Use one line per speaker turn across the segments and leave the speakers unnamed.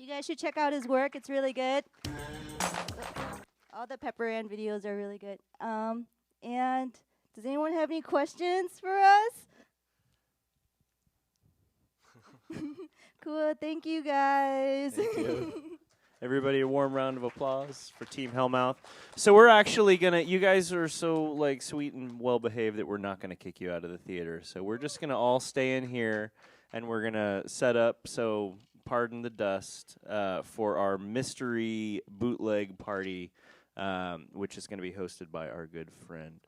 You guys should check out his work. It's really good. All the Pepper Ann videos are really good. And does anyone have any questions for us? Cool. Thank you, guys.
Thank you. Everybody, a warm round of applause for Team Hellmouth. So we're actually gonna. You guys are so like sweet and well behaved that we're not gonna kick you out of the theater. So we're just gonna all stay in here, and we're gonna set up. So pardon the dust for our mystery bootleg party, which is gonna be hosted by our good friend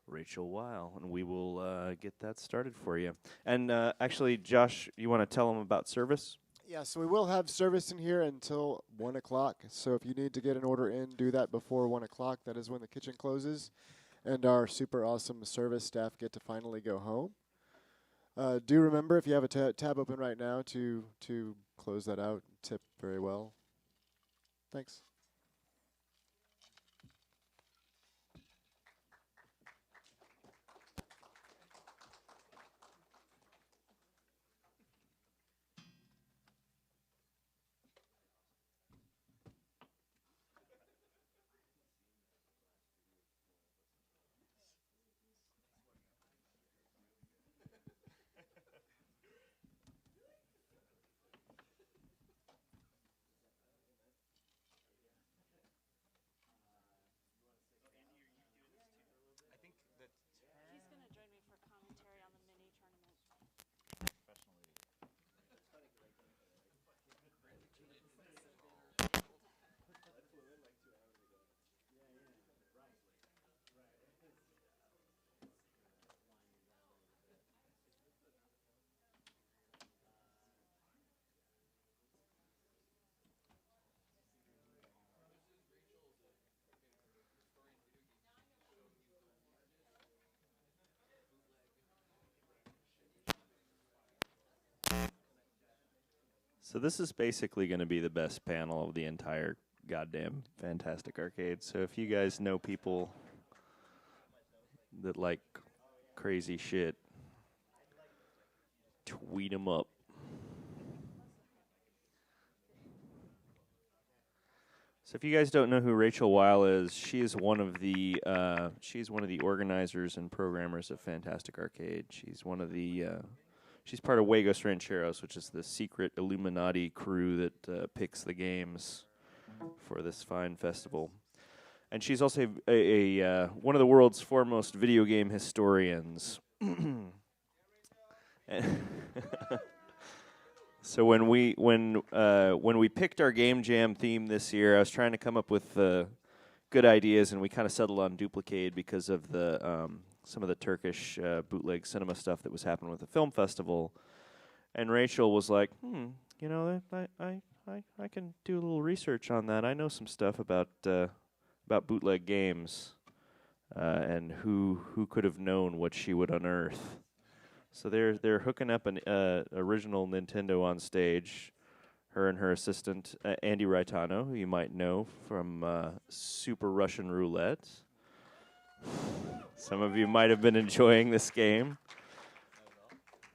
Rachel Weil, and we will get that started for you. And actually, Josh, you want to tell them about service?
Yeah, so we will have service in here until 1 o'clock. So if you need to get an order in, do that before 1 o'clock. That is when the kitchen closes. And our super awesome service staff get to finally go home. Do remember, if you have a tab open right now, to close that out. Tip very well. Thanks.
He's going to join me for commentary on the mini tournament.
So this is basically going to be the best panel of the entire goddamn Fantastic Arcade. So if you guys know people that like crazy shit, tweet them up. So if you guys don't know who Rachel Weil is, she is one of the she's one of the organizers and programmers of Fantastic Arcade. She's one of the she's part of JUEGOS Rancheros, which is the secret Illuminati crew that picks the games for this fine festival. And she's also a one of the world's foremost video game historians. So when we picked our game jam theme this year, I was trying to come up with good ideas, and we kind of settled on Duplicade because of the some of the Turkish bootleg cinema stuff that was happening with the film festival. And Rachel was like, you know, I can do a little research on that. I know some stuff about bootleg games, and who could have known what she would unearth. So they're hooking up an original Nintendo on stage. Her and her assistant, Andy Raitano, who you might know from Super Russian Roulette. Some of you might have been enjoying this game.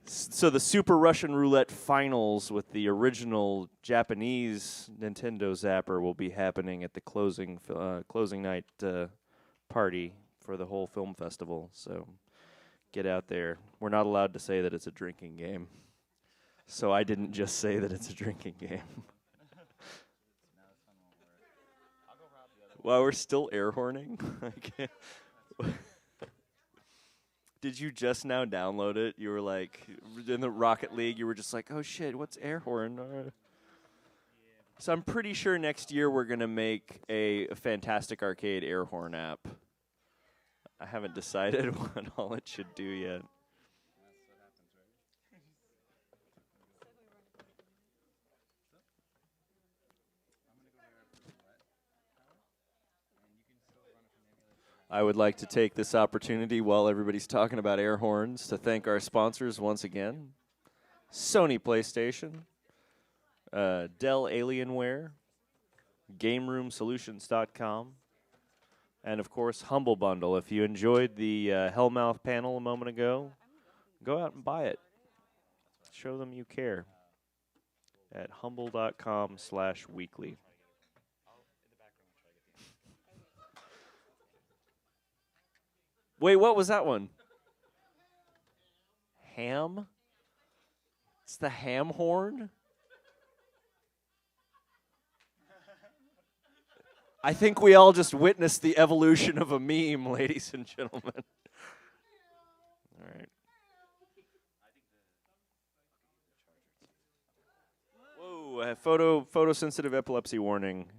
So the Super Russian Roulette finals with the original Japanese Nintendo Zapper will be happening at the closing night party for the whole film festival. So get out there. We're not allowed to say that it's a drinking game. So I didn't just say that it's a drinking game. Well, we're still air horning. Did you just now download it? You were like, in the Rocket League, you were just like, oh shit, what's air horn? So I'm pretty sure next year we're going to make a Fantastic Arcade air horn app. I haven't decided what all it should do yet. I would like to take this opportunity while everybody's talking about air horns to thank our sponsors once again. Sony PlayStation, Dell Alienware, GameRoomSolutions.com, and of course Humble Bundle. If you enjoyed the Hellmouth panel a moment ago, go out and buy it. Show them you care. at humble.com/weekly. Wait, what was that one? Ham? It's the ham horn? I think we all just witnessed the evolution of a meme, ladies and gentlemen. All right. Whoa, photosensitive epilepsy warning.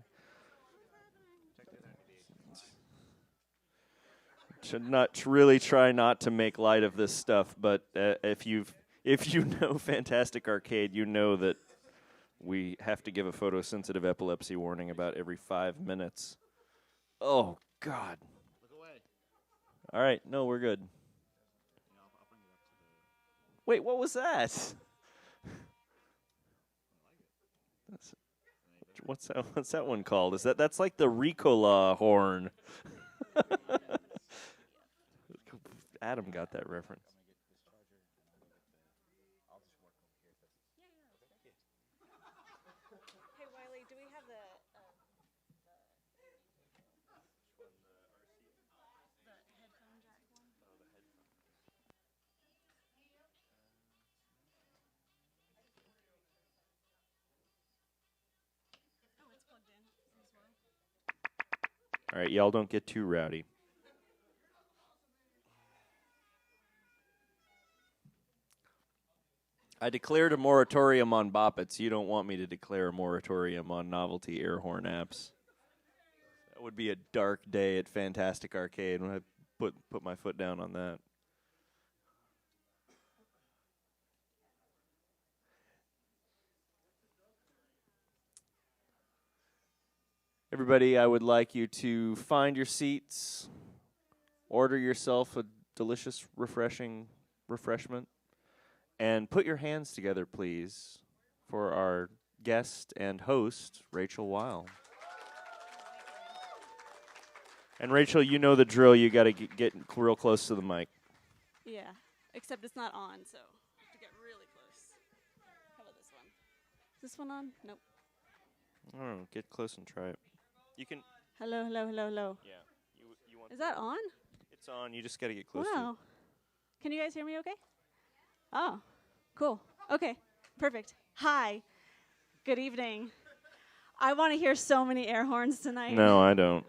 Should not really try not to make light of this stuff, but if you know Fantastic Arcade, you know that we have to give a photosensitive epilepsy warning about every 5 minutes. Oh, God.
Look away.
All right, no, we're good.
Yeah, I'll bring it up to the...
Wait, what was that? What's that one called? That's like the Ricola horn. Adam got that reference.
Hey, Wiley, do we have the headphone jack one? Oh, it's plugged in as well.
All right, y'all don't get too rowdy. I declared a moratorium on boppets. You don't want me to declare a moratorium on novelty air horn apps. That would be a dark day at Fantastic Arcade when I put my foot down on that. Everybody, I would like you to find your seats, order yourself a delicious, refreshing refreshment, and put your hands together, please, for our guest and host, Rachel Weil. And Rachel, you know the drill. You got to get real close to the mic.
Yeah, except it's not on, so I have to get really close. How about this one? Is this one on? Nope.
I don't know. Get close and try it. You can.
Hello, hello, hello, hello.
Yeah. You want.
Is that on?
It's on. You just got to get close to
Wow.
it.
Can you guys hear me okay? Oh, cool. Okay, perfect. Hi. Good evening. I want to hear so many air horns tonight.
No, I don't.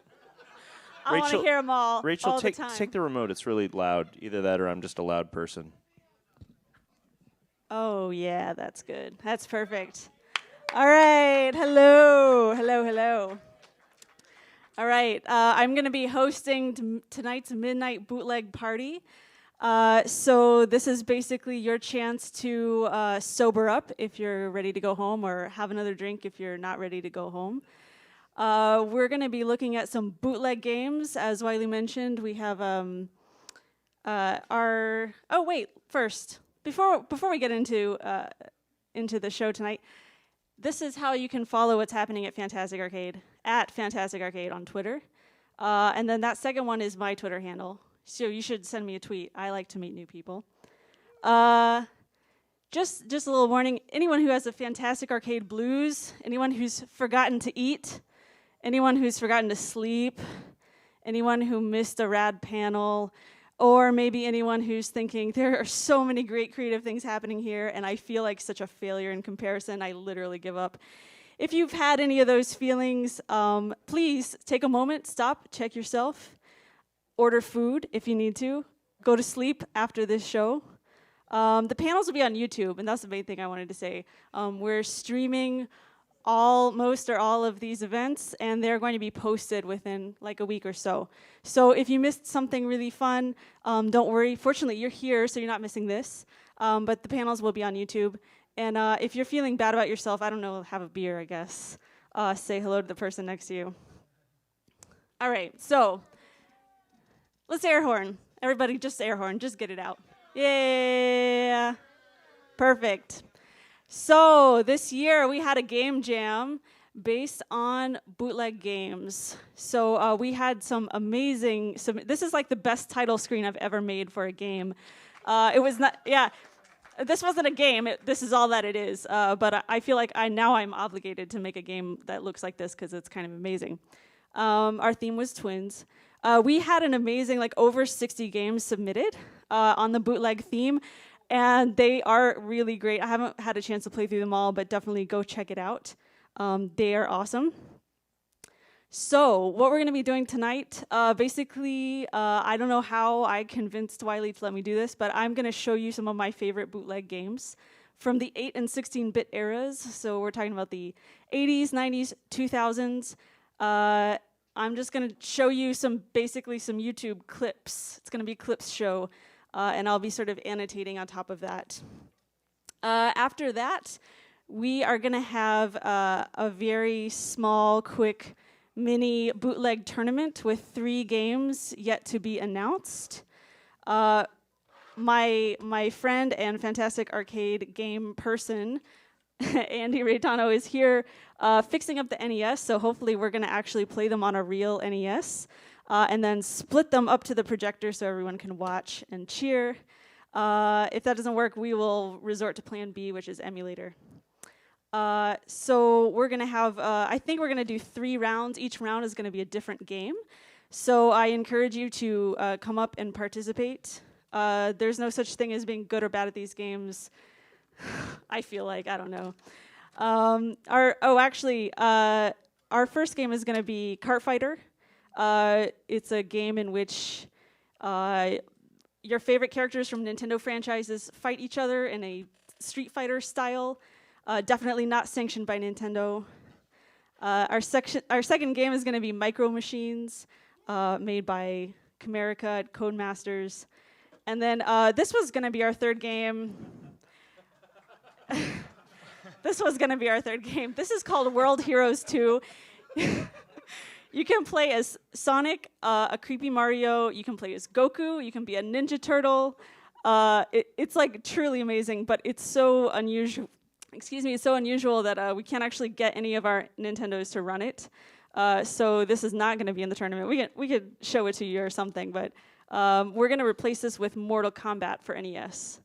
I want to
Rachel-
hear them all.
Rachel,
all
take
the time.
take the remote. It's really loud. Either that or I'm just a loud person.
Oh, yeah, that's good. That's perfect. All right. Hello. Hello, hello. All right. I'm going to be hosting tonight's Midnight Bootleg Party. So this is basically your chance to sober up if you're ready to go home, or have another drink if you're not ready to go home. We're going to be looking at some bootleg games. As Wiley mentioned, we have our... Oh, wait, first, before we get into the show tonight, this is how you can follow what's happening at Fantastic Arcade, at Fantastic Arcade on Twitter. And then that second one is my Twitter handle. So you should send me a tweet. I like to meet new people. Just a little warning. Anyone who has a Fantastic Arcade blues, anyone who's forgotten to eat, anyone who's forgotten to sleep, anyone who missed a rad panel, or maybe anyone who's thinking, there are so many great creative things happening here, and I feel like such a failure in comparison, I literally give up. If you've had any of those feelings, please take a moment, stop, check yourself, order food if you need to, go to sleep after this show. The panels will be on YouTube, and that's the main thing I wanted to say. We're streaming most or all of these events, and they're going to be posted within like a week or so. So if you missed something really fun, don't worry. Fortunately, you're here, so you're not missing this. But the panels will be on YouTube. And if you're feeling bad about yourself, I don't know, have a beer, I guess. Say hello to the person next to you. All right, so let's air horn. Everybody, just air horn. Just get it out. Yeah. Perfect. So this year we had a game jam based on bootleg games. So we had some amazing. This is like the best title screen I've ever made for a game. It was not. Yeah. this wasn't a game. This is all that it is. But I feel like I'm obligated to make a game that looks like this because it's kind of amazing. Our theme was twins. We had an amazing, like over 60 games submitted on the bootleg theme, and they are really great. I haven't had a chance to play through them all, but definitely go check it out. They are awesome. So what we're going to be doing tonight, basically, I don't know how I convinced Wiley to let me do this, but I'm going to show you some of my favorite bootleg games from the 8 and 16-bit eras. So we're talking about the 80s, 90s, 2000s. I'm just going to show you basically some YouTube clips. It's going to be clips show, and I'll be sort of annotating on top of that. After that, we are going to have a very small, quick mini bootleg tournament with 3 games yet to be announced. My friend and fantastic arcade game person, Andy Reitano, is here fixing up the NES, so hopefully we're going to actually play them on a real NES and then split them up to the projector so everyone can watch and cheer. If that doesn't work, we will resort to plan B, which is emulator. So we're going to have, I think we're going to do 3 rounds. Each round is going to be a different game. So I encourage you to come up and participate. There's no such thing as being good or bad at these games. I feel like, I don't know. Our first game is going to be Kart Fighter. It's a game in which your favorite characters from Nintendo franchises fight each other in a Street Fighter style. Definitely not sanctioned by Nintendo. Our second game is going to be Micro Machines, made by Camerica at Codemasters. And then this was going to be our third game. This is called World Heroes 2. You can play as Sonic, a creepy Mario. You can play as Goku. You can be a Ninja Turtle. It's like truly amazing, but it's so unusual. It's so unusual that we can't actually get any of our Nintendos to run it. So this is not going to be in the tournament. We could show it to you or something, but we're going to replace this with Mortal Kombat for NES.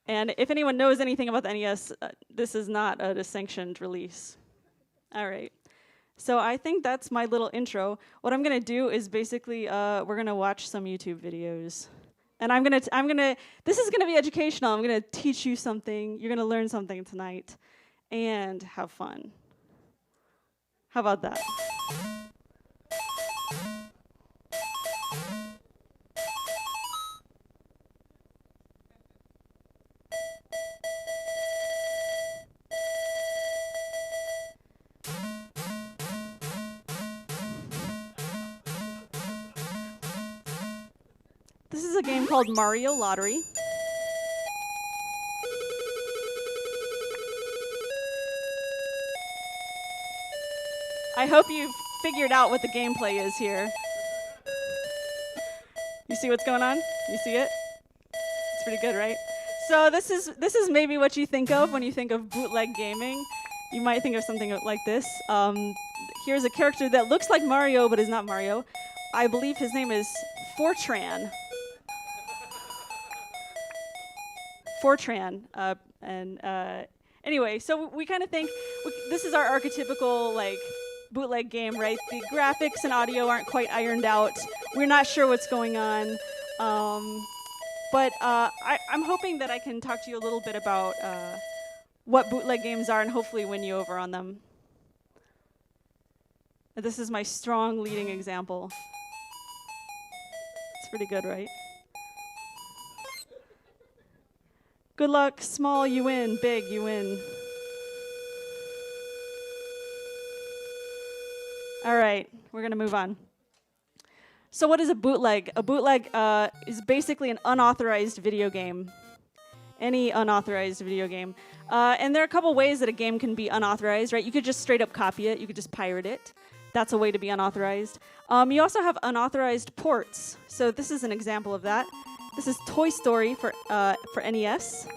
And if anyone knows anything about the NES, this is not a sanctioned release. All right. So I think that's my little intro. What I'm going to do is basically we're going to watch some YouTube videos. And this is going to be educational. I'm going to teach you something. You're going to learn something tonight and have fun. How about that? This is a game called Mario Lottery. I hope you've figured out what the gameplay is here. You see what's going on? You see it? It's pretty good, right? So this is maybe what you think of when you think of bootleg gaming. You might think of something like this. Here's a character that looks like Mario but is not Mario. I believe his name is Fortran. Anyway, so we kind of think this is our archetypical like bootleg game, right? The graphics and audio aren't quite ironed out. We're not sure what's going on, but I'm hoping that I can talk to you a little bit about what bootleg games are and hopefully win you over on them. This is my strong leading example. It's pretty good, right? Good luck, small you win, big you win. All right, we're gonna move on. So what is a bootleg? A bootleg is basically an unauthorized video game. Any unauthorized video game. And there are a couple ways that a game can be unauthorized, right? You could just straight up copy it. You could just pirate it. That's a way to be unauthorized. You also have unauthorized ports. So this is an example of that. This is Toy Story for NES.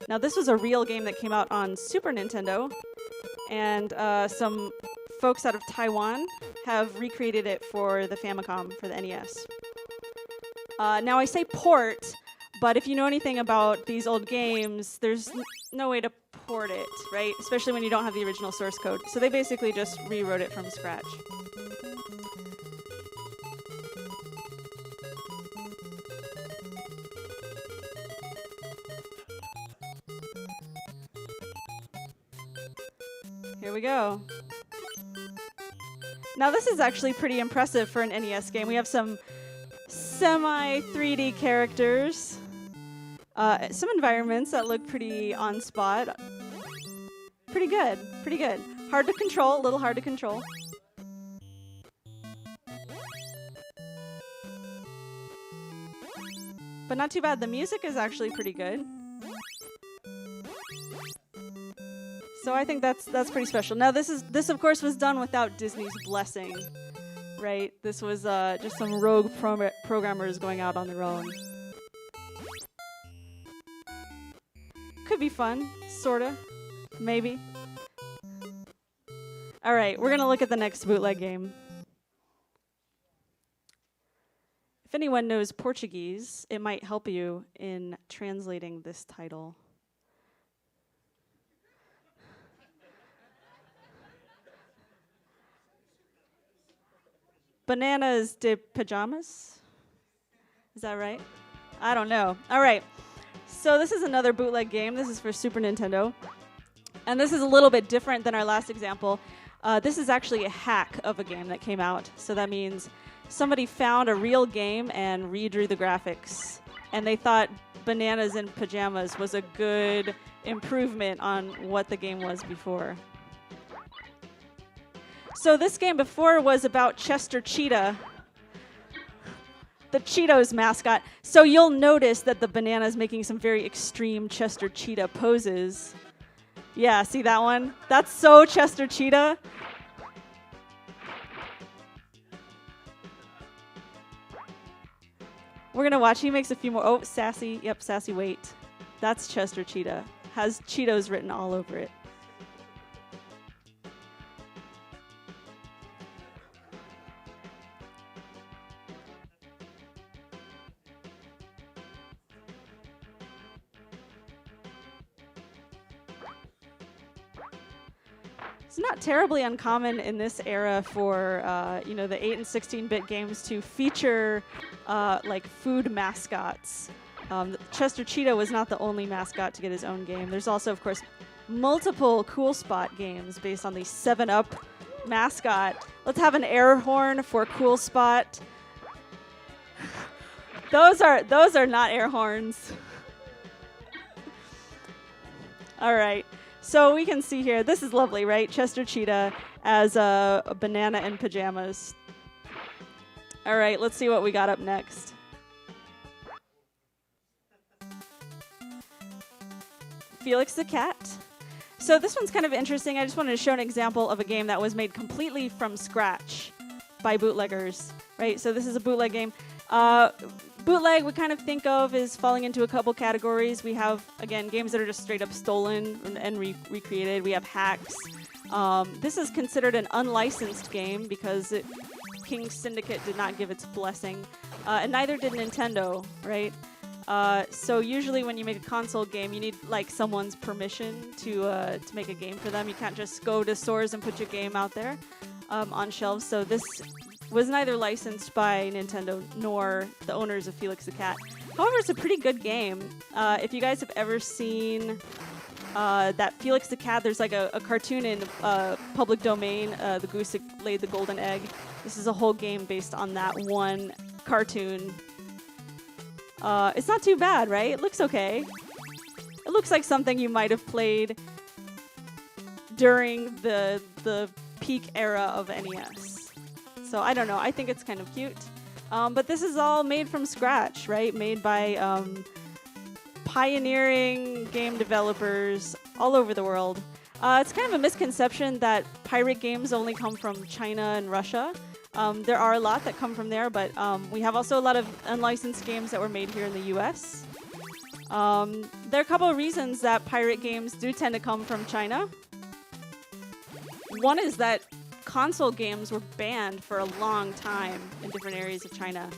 Now this was a real game that came out on Super Nintendo, and some folks out of Taiwan have recreated it for the Famicom, for the NES. Now I say port, But if you know anything about these old games, there's no way to port it, right? Especially when you don't have the original source code. So they basically just rewrote it from scratch. Here we go. Now this is actually pretty impressive for an NES game. We have some semi-3D characters, some environments that look pretty on spot. Pretty good, pretty good. Hard to control, a little hard to control. But not too bad. The music is actually pretty good. So I think that's pretty special. Now this of course was done without Disney's blessing, right? This was just some rogue programmers going out on their own. Could be fun, sorta, maybe. All right, we're gonna look at the next bootleg game. If anyone knows Portuguese, it might help you in translating this title. Bananas de pajamas? Is that right? I don't know. All right. So this is another bootleg game. This is for Super Nintendo. And this is a little bit different than our last example. This is actually a hack of a game that came out. So that means somebody found a real game and redrew the graphics. And they thought Bananas in Pajamas was a good improvement on what the game was before. So this game before was about Chester Cheetah, the Cheetos mascot. So you'll notice that the banana is making some very extreme Chester Cheetah poses. Yeah, see that one? That's so Chester Cheetah. We're going to watch. He makes a few more. Oh, sassy. Yep, sassy wait. That's Chester Cheetah. Has Cheetos written all over it. It's not terribly uncommon in this era for the 8 and 16-bit games to feature like food mascots. Chester Cheetah was not the only mascot to get his own game. There's also, of course, multiple Cool Spot games based on the 7-Up mascot. Let's have an air horn for Cool Spot. Those are not air horns. All right. So we can see here, this is lovely, right? Chester Cheetah as a banana in pajamas. All right, let's see what we got up next. Felix the Cat. So this one's kind of interesting. I just wanted to show an example of a game that was made completely from scratch by bootleggers, right? So this is a bootleg game. Bootleg we kind of think of as falling into a couple categories. We have, again, games that are just straight up stolen and recreated. We have hacks. This is considered an unlicensed game because King Syndicate did not give its blessing. And neither did Nintendo, right? So usually when you make a console game, you need like someone's permission to make a game for them. You can't just go to stores and put your game out there on shelves. So this was neither licensed by Nintendo nor the owners of Felix the Cat. However, it's a pretty good game. If you guys have ever seen that Felix the Cat, there's like a cartoon in public domain, The Goose That Laid the Golden Egg. This is a whole game based on that one cartoon. It's not too bad, right? It looks okay. It looks like something you might have played during the peak era of NES. So I don't know. I think it's kind of cute. But this is all made from scratch, right? Made by pioneering game developers all over the world. It's kind of a misconception that pirate games only come from China and Russia. There are a lot that come from there, but we have also a lot of unlicensed games that were made here in the US. There are a couple of reasons that pirate games do tend to come from China. One is that console games were banned for a long time in different areas of China.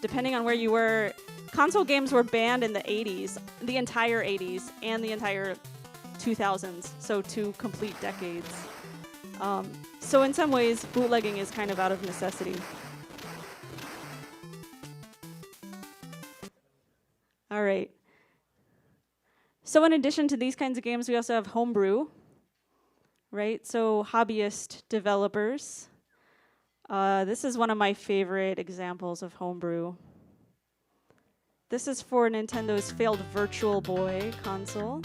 Depending on where you were, console games were banned in the 80s, the entire 80s, and the entire 2000s, so 2 complete decades. So in some ways, bootlegging is kind of out of necessity. All right. So in addition to these kinds of games, we also have homebrew, right? So hobbyist developers. This is one of my favorite examples of homebrew. This is for Nintendo's failed Virtual Boy console.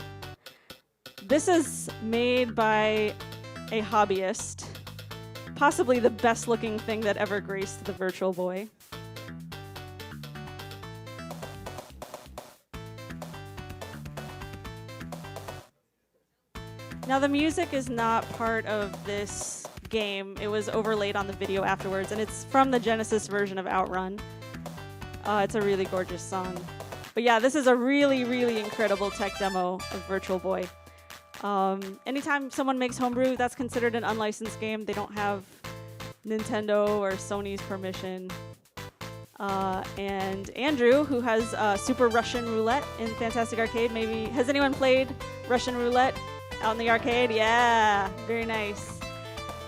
This is made by a hobbyist, possibly the best looking thing that ever graced the Virtual Boy. Now the music is not part of this game. It was overlaid on the video afterwards, and it's from the Genesis version of Outrun. It's a really gorgeous song. But yeah, this is a really, really incredible tech demo of Virtual Boy. Anytime someone makes homebrew, that's considered an unlicensed game. They don't have Nintendo or Sony's permission. And Andrew, who has Super Russian Roulette in Fantastic Arcade, maybe... Has anyone played Russian Roulette out in the arcade? Yeah, very nice.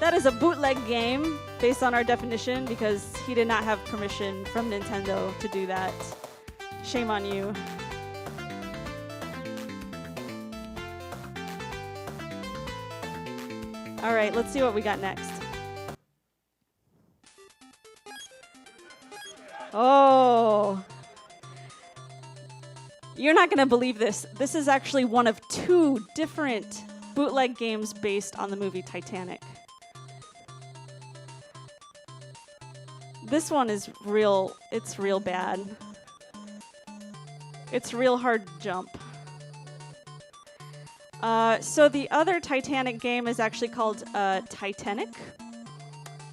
That is a bootleg game based on our definition because he did not have permission from Nintendo to do that. Shame on you. All right, let's see what we got next. Oh. You're not going to believe this. This is actually one of 2 different bootleg games based on the movie Titanic. This one is real, it's real bad. It's real hard to jump. So the other Titanic game is actually called Titanic.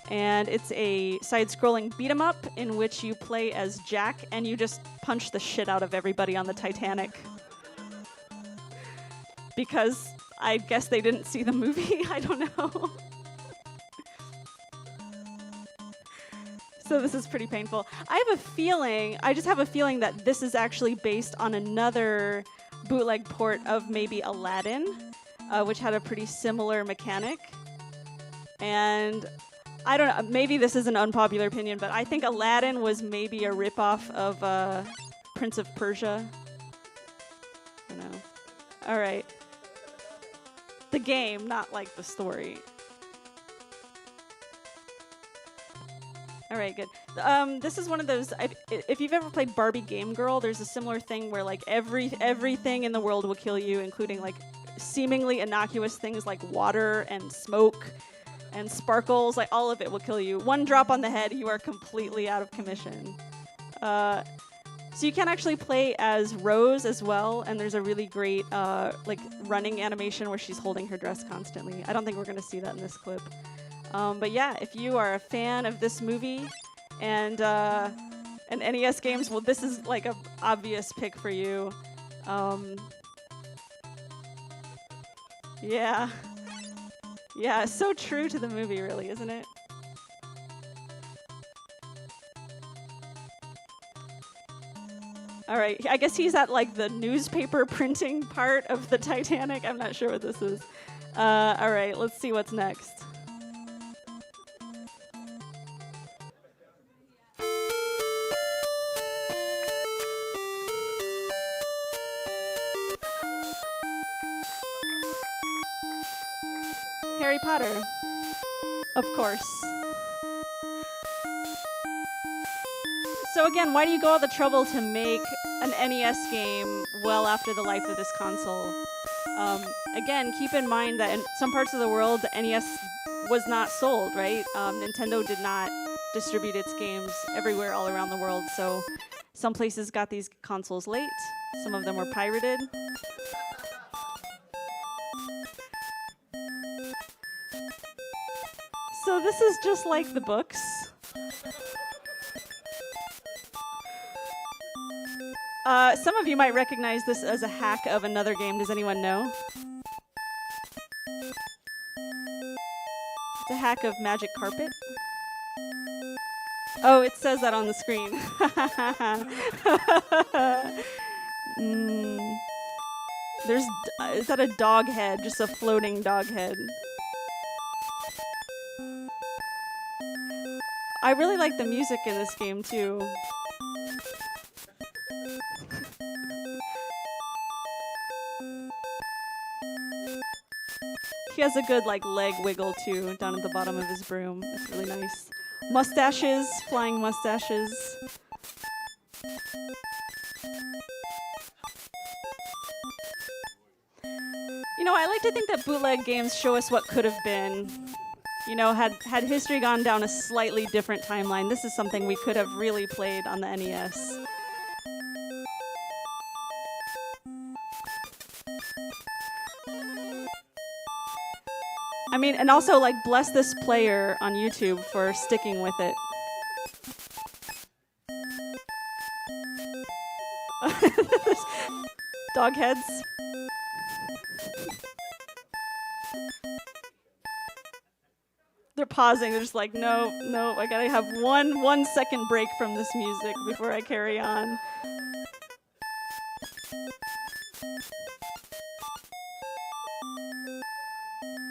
And it's a side-scrolling beat-em-up in which you play as Jack and you just punch the shit out of everybody on the Titanic. Because I guess they didn't see the movie, I don't know. So this is pretty painful. I just have a feeling that this is actually based on another bootleg port of maybe Aladdin, which had a pretty similar mechanic. And I don't know, maybe this is an unpopular opinion, but I think Aladdin was maybe a ripoff of Prince of Persia. You know. All right. The game, not like the story. All right, good. This is one of those. If you've ever played Barbie Game Girl, there's a similar thing where like everything in the world will kill you, including like seemingly innocuous things like water and smoke and sparkles. Like all of it will kill you. One drop on the head, you are completely out of commission. So you can actually play as Rose as well, and there's a really great like running animation where she's holding her dress constantly. I don't think we're going to see that in this clip. But yeah, if you are a fan of this movie and NES games, well, this is like an obvious pick for you. Yeah. Yeah, so true to the movie, really, isn't it? All right, I guess he's at like the newspaper printing part of the Titanic. I'm not sure what this is. All right, let's see what's next. Harry Potter, of course. So again, why do you go all the trouble to make an NES game well after the life of this console? Again, keep in mind that in some parts of the world, the NES was not sold, right? Nintendo did not distribute its games everywhere all around the world, so some places got these consoles late, some of them were pirated. So this is just like the books. Some of you might recognize this as a hack of another game. Does anyone know? It's a hack of Magic Carpet. Oh, it says that on the screen. Is that a dog head? Just a floating dog head. I really like the music in this game too. He has a good like leg wiggle too down at the bottom of his broom. It's really nice. Mustaches, flying mustaches. You know, I like to think that bootleg games show us what could have been. You know, had history gone down a slightly different timeline, this is something we could have really played on the NES. I mean, and also, like, bless this player on YouTube for sticking with it. Dog heads. They're pausing. They're just like, no, I gotta have 1 second break from this music before I carry on.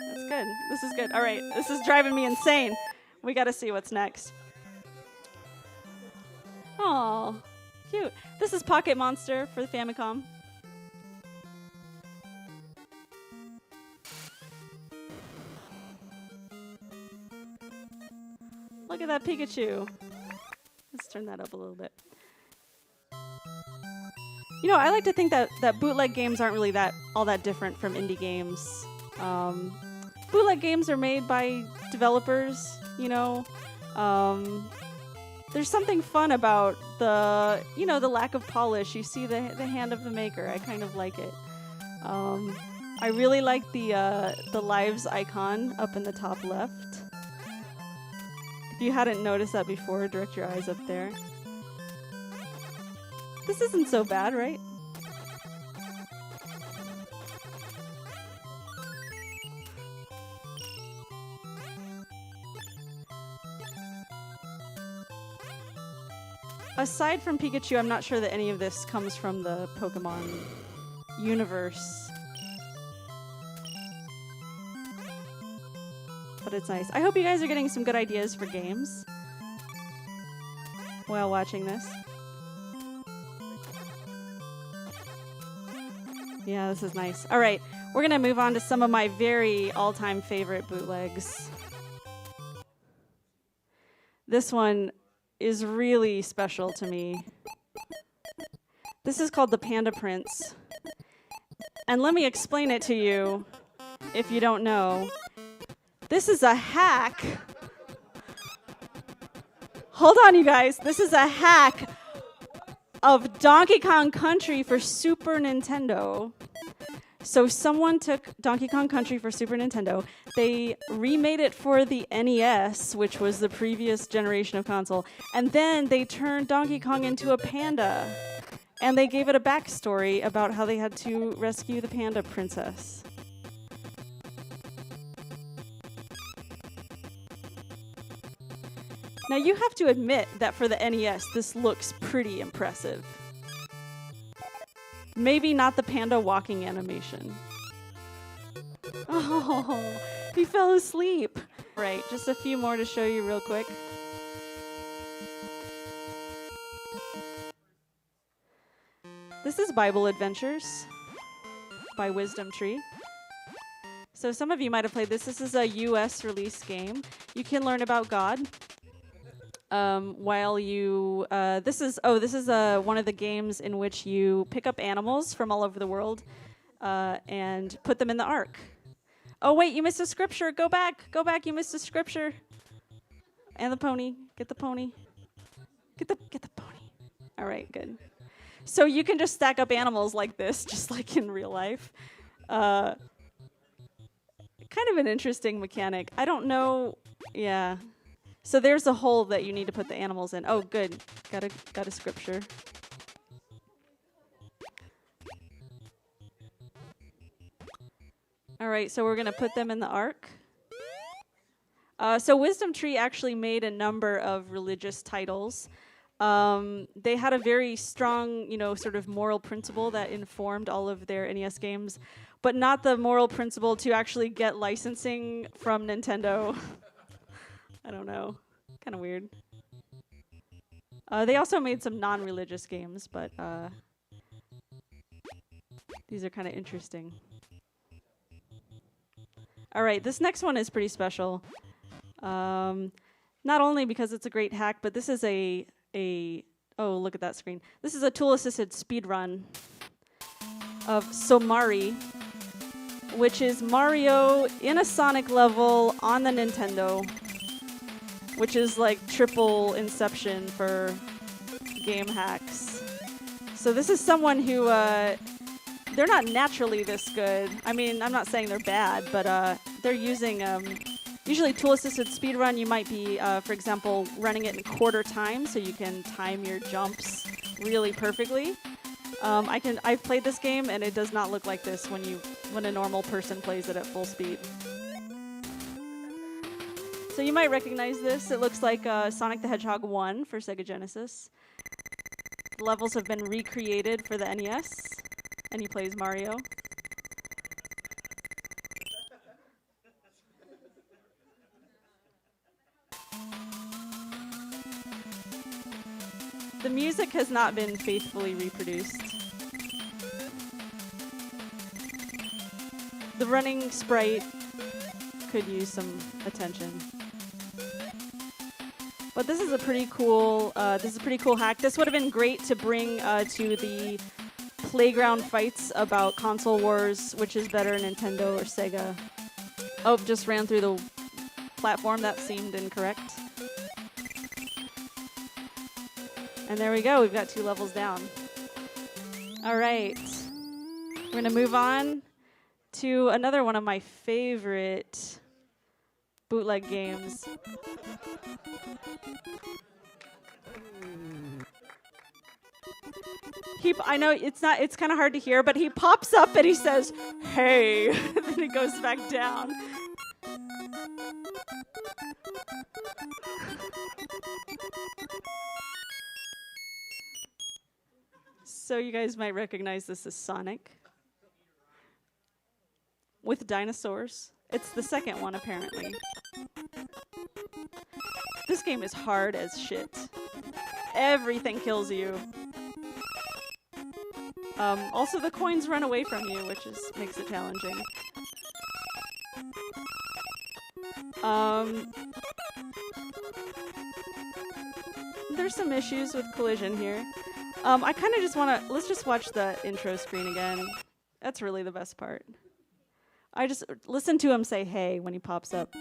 That's good. This is good. All right, this is driving me insane. We gotta see what's next. Oh, cute. This is Pocket Monster for the Famicom. Look at that Pikachu. Let's turn that up a little bit. You know, I like to think that bootleg games aren't really all that different from indie games. Bootleg games are made by developers, you know. There's something fun about the lack of polish. You see the hand of the maker. I kind of like it. I really like the lives icon up in the top left. If you hadn't noticed that before, direct your eyes up there. This isn't so bad, right? Aside from Pikachu, I'm not sure that any of this comes from the Pokemon universe. But it's nice. I hope you guys are getting some good ideas for games while watching this. Yeah, this is nice. All right, we're going to move on to some of my very all-time favorite bootlegs. This one is really special to me. This is called the Panda Prince. And let me explain it to you if you don't know. This is a hack. Hold on, you guys. This is a hack of Donkey Kong Country for Super Nintendo. So someone took Donkey Kong Country for Super Nintendo. They remade it for the NES, which was the previous generation of console. And then they turned Donkey Kong into a panda. And they gave it a backstory about how they had to rescue the panda princess. Now, you have to admit that for the NES, this looks pretty impressive. Maybe not the panda walking animation. Oh, he fell asleep. Right, just a few more to show you real quick. This is Bible Adventures by Wisdom Tree. So some of you might have played this. This is a US release game. You can learn about God. While you, this is one of the games in which you pick up animals from all over the world and put them in the ark. Oh wait, you missed a scripture. Go back, you missed a scripture. And the pony, get the pony. Get the pony. All right, good. So you can just stack up animals like this, just like in real life. Kind of an interesting mechanic. I don't know, yeah. So there's a hole that you need to put the animals in. Oh, good. Got a scripture. All right, so we're going to put them in the ark. So Wisdom Tree actually made a number of religious titles. They had a very strong, sort of moral principle that informed all of their NES games, but not the moral principle to actually get licensing from Nintendo. I don't know. Kind of weird. They also made some non-religious games, but these are kind of interesting. All right, this next one is pretty special. Not only because it's a great hack, but this is oh, look at that screen. This is a tool-assisted speedrun of Somari, which is Mario in a Sonic level on the Nintendo, which is like triple Inception for game hacks. So this is someone who, they're not naturally this good. I mean, I'm not saying they're bad, but they're using, usually tool-assisted speedrun, you might be, for example, running it in quarter time so you can time your jumps really perfectly. I've played this game and it does not look like this when a normal person plays it at full speed. So you might recognize this. It looks like Sonic the Hedgehog 1 for Sega Genesis. The levels have been recreated for the NES, and he plays Mario. The music has not been faithfully reproduced. The running sprite could use some attention. But this is a pretty cool hack. This would have been great to bring to the playground fights about console wars, which is better, Nintendo or Sega. Oh, just ran through the platform. That seemed incorrect. And there we go. We've got 2 levels down. All right. We're going to move on to another one of my favorite bootleg games. I know it's kind of hard to hear, but he pops up and he says, "Hey," and then he goes back down. So you guys might recognize this as Sonic with dinosaurs. It's the second one, apparently. This game is hard as shit. Everything kills you. Also, the coins run away from you, which makes it challenging. There's some issues with collision here. I kind of just want to, let's just watch the intro screen again. That's really the best part. I just listen to him say "hey" when he pops up.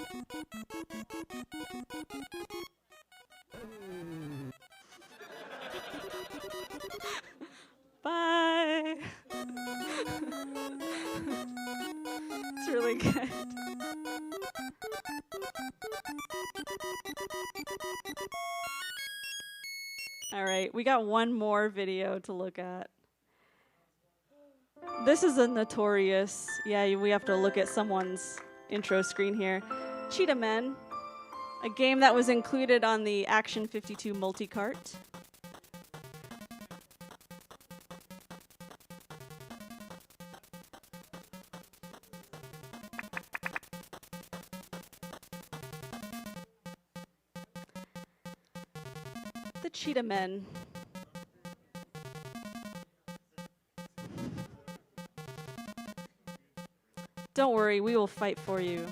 Bye. It's really good. All right, we got one more video to look at. This is a notorious, we have to look at someone's intro screen here. Cheetah Men, a game that was included on the Action 52 multi-cart. The Cheetah Men. Don't worry, we will fight for you.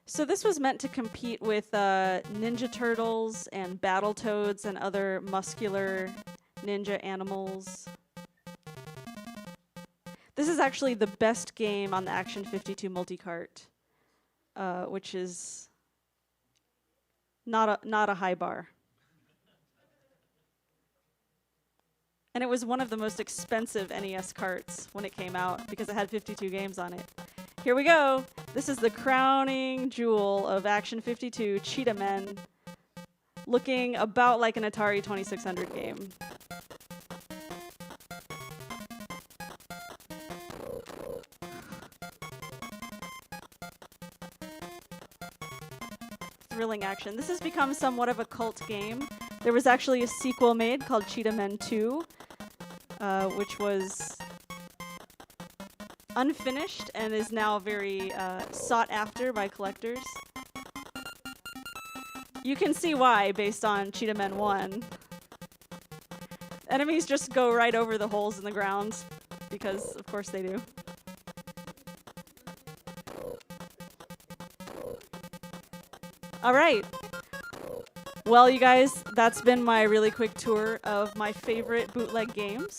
So this was meant to compete with Ninja Turtles and Battletoads and other muscular ninja animals. This is actually the best game on the Action 52 multi-cart, which is not a high bar. And it was one of the most expensive NES carts when it came out because it had 52 games on it. Here we go. This is the crowning jewel of Action 52, Cheetah Men, looking about like an Atari 2600 game. thrilling action. This has become somewhat of a cult game. There was actually a sequel made called Cheetah Men 2, which was unfinished and is now very sought after by collectors. You can see why based on Cheetah Men 1. Enemies just go right over the holes in the ground because, of course, they do. All right. Well, you guys, that's been my really quick tour of my favorite bootleg games.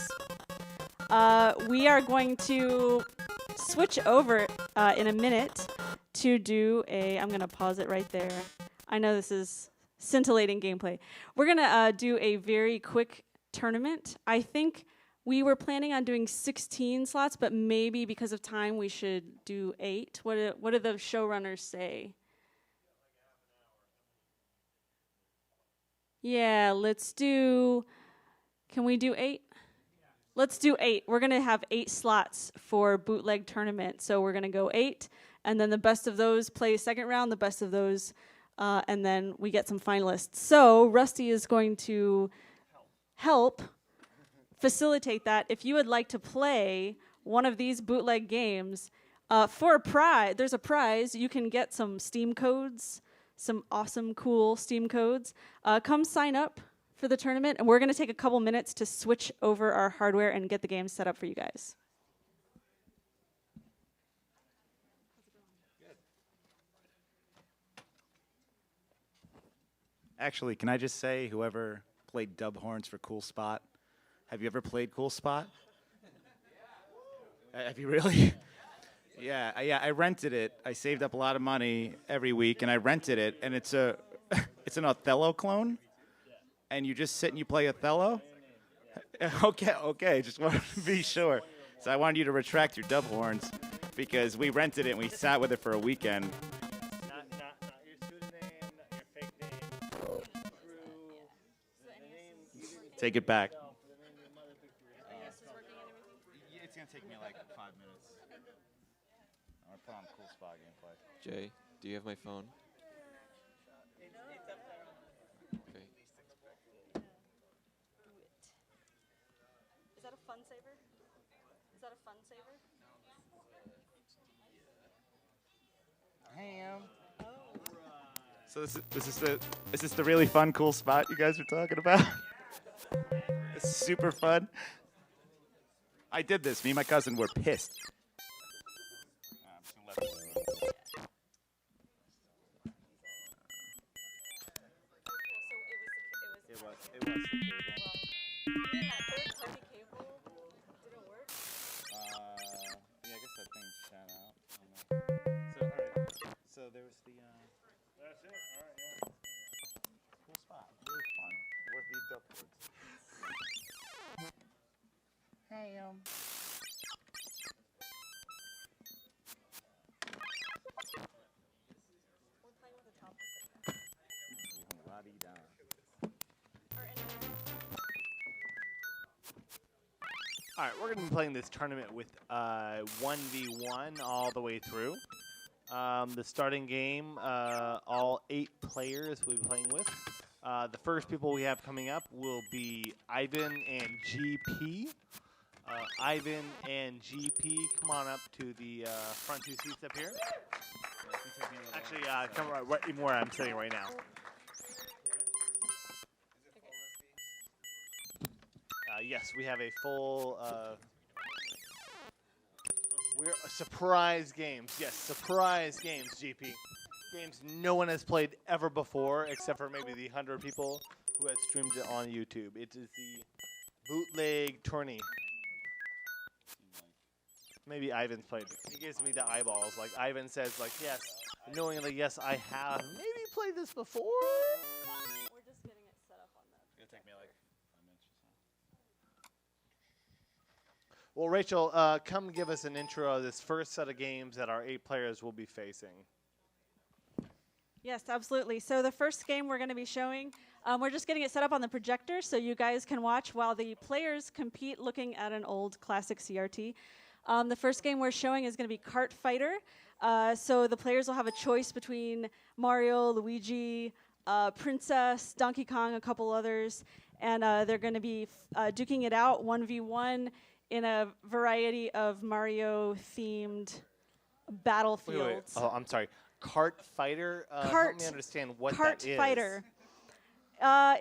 We are going to switch over in a minute to do a, I'm going to pause it right there. I know this is scintillating gameplay. We're going to do a very quick tournament. I think we were planning on doing 16 slots, but maybe because of time we should do 8. What do the showrunners say? Yeah, let's do, can we do 8? Let's do 8. We're going to have 8 slots for bootleg tournament. So we're going to go 8, and then the best of those play second round, the best of those, and then we get some finalists. So Rusty is going to help facilitate that. If you would like to play one of these bootleg games, for a prize, there's a prize. You can get some Steam codes, some awesome, cool Steam codes. Come sign up for the tournament, and we're going to take a couple minutes to switch over our hardware and get the game set up for you guys.
Actually, can I just say, whoever played dub horns for Cool Spot, have you ever played Cool Spot? Have you really? Yeah, I rented it. I saved up a lot of money every week, and I rented it, and it's an Othello clone, and you just sit and you play Othello? Okay, just wanted to be sure. So I wanted you to retract your dub horns, because we rented it, and we sat with it for a weekend. Not your pseudonym, not your fake name, Take it back. It's going to take me like 5 minutes. I'm going to put on Cool Spot gameplay.
Jay, do you have my phone? Okay.
Is that a fun saver? Is that a fun saver?
So this is the really fun, cool spot you guys are talking about? It's super fun. I did this. Me and my cousin were pissed. It was. Yeah, I guess that thing shut out. So, all right. So there was the. That's it. All right. Yeah. Cool spot. Really fun. Worth the upwards. Hey.
All right, we're going to be playing this tournament with 1v1 all the way through. The starting game, all 8 players we'll be playing with. The first people we have coming up will be Ivan and GP. Ivan and GP, come on up to the front 2 seats up here. Actually, come right where I'm sitting right now. Yes, we have a full. We're surprise games. Yes, surprise games. GP games no one has played ever before, except for maybe the 100 people who had streamed it on YouTube. It is the bootleg tourney. Maybe Ivan's played it. He gives me the eyeballs. Like Ivan says, like yes, knowingly yes, I have maybe played this before.
We're just getting it set up on the.
It's gonna take me like 5 minutes or so.
Well, Rachel, come give us an intro of this first set of games that our 8 players will be facing.
Yes, absolutely. So the first game we're going to be showing, we're just getting it set up on the projector so you guys can watch while the players compete looking at an old classic CRT. The first game we're showing is going to be Kart Fighter. So the players will have a choice between Mario, Luigi, Princess, Donkey Kong, a couple others, and they're going to be duking it out 1v1 in a variety of Mario-themed battlefields.
Wait. Oh, I'm sorry. Kart Fighter? Help me understand what that is.
Kart Fighter.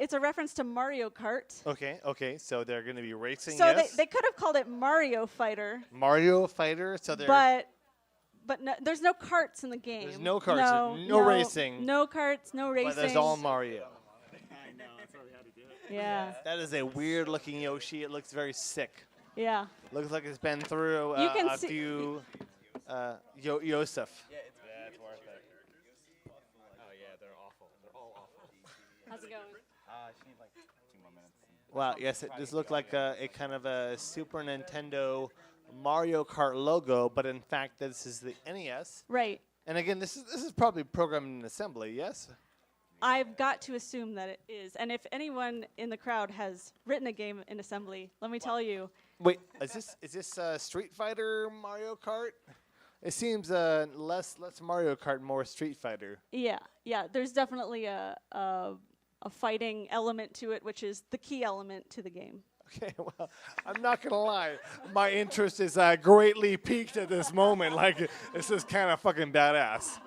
It's a reference to Mario Kart.
Okay. So they're going to be racing.
So
yes?
they could have called it Mario Fighter.
Mario Fighter. So they're.
But no, there's no carts in the game.
There's no carts. No racing.
No carts. No racing.
But there's all Mario.
I know. That's probably how to do it.
Yeah.
That is a weird looking Yoshi. It looks very sick.
Yeah.
Looks like it's been through a few Yosef.
Yeah, it's worth it. Oh yeah, they're awful. They're all awful.
How's it going?
She needs like 2 more minutes.
Wow. Yes, it does look like a kind of a Super Nintendo Mario Kart logo, but in fact, this is the NES.
Right.
And again, this is probably programmed in assembly. Yes.
I've got to assume that it is. And if anyone in the crowd has written a game in assembly, let me tell you.
Wait, is this Street Fighter Mario Kart? It seems less Mario Kart, more Street Fighter.
Yeah. There's definitely a fighting element to it, which is the key element to the game.
Okay, well, I'm not gonna lie, my interest is greatly piqued at this moment. Like, this is kind of fucking badass.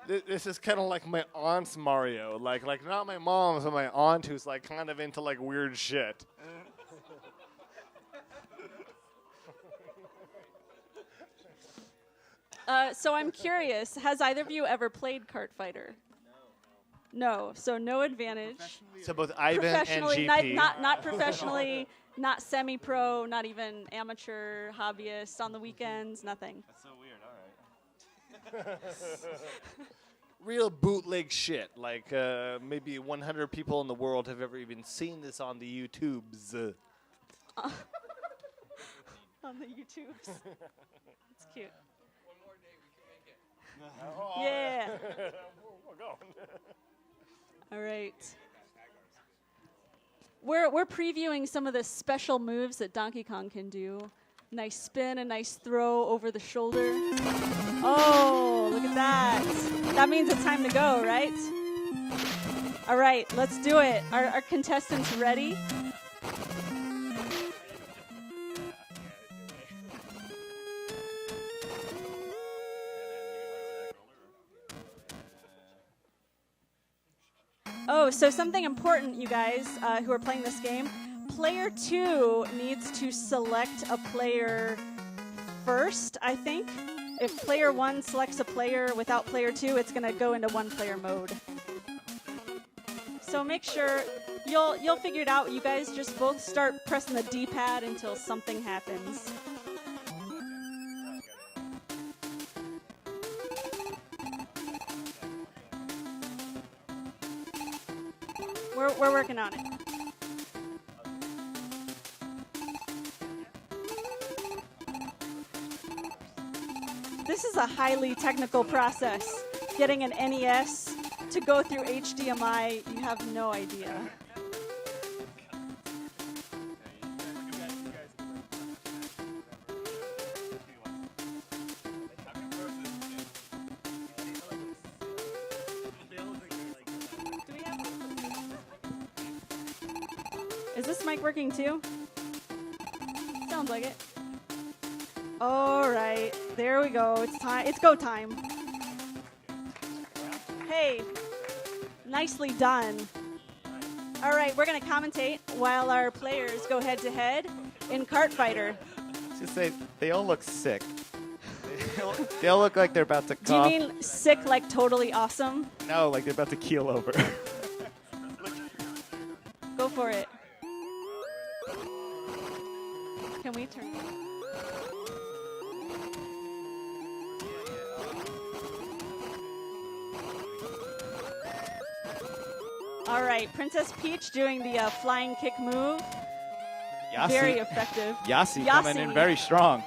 This is kind of like my aunt's Mario, like not my mom's, but my aunt who's like kind of into like weird shit.
So I'm curious, has either of you ever played Kart Fighter? No. So no advantage.
So both Ivan and
Professionally,
GP.
not professionally, not semi-pro, not even amateur, hobbyist on the weekends, nothing.
That's so weird. All right.
Real bootleg shit. Like maybe 100 people in the world have ever even seen this on the YouTubes.
On the YouTubes. It's cute.
One more day, we can make it.
Yeah.
We're going.
All right. We're previewing some of the special moves that Donkey Kong can do. Nice spin, a nice throw over the shoulder. Oh, look at that. That means it's time to go, right? All right, let's do it. Are contestants ready? Oh, so something important, you guys who are playing this game. Player 2 needs to select a player first, I think. If player 1 selects a player without player 2, it's going to go into one-player mode. So make sure, you'll figure it out. You guys just both start pressing the D-pad until something happens. We're working on it. This is a highly technical process. Getting an NES to go through HDMI, you have no idea. Is this mic working too? Sounds like it. All right, there we go. It's time. It's go time. Hey, nicely done. All right, we're gonna commentate while our players go head to head in Kart Fighter.
Just say they all look sick. They all look like they're about to
Do you
cough.
mean sick like totally awesome?
No, like they're about to keel over.
Go for it. Can we turn? All right, Princess Peach doing the flying kick move. Very effective.
Yassi coming in very strong.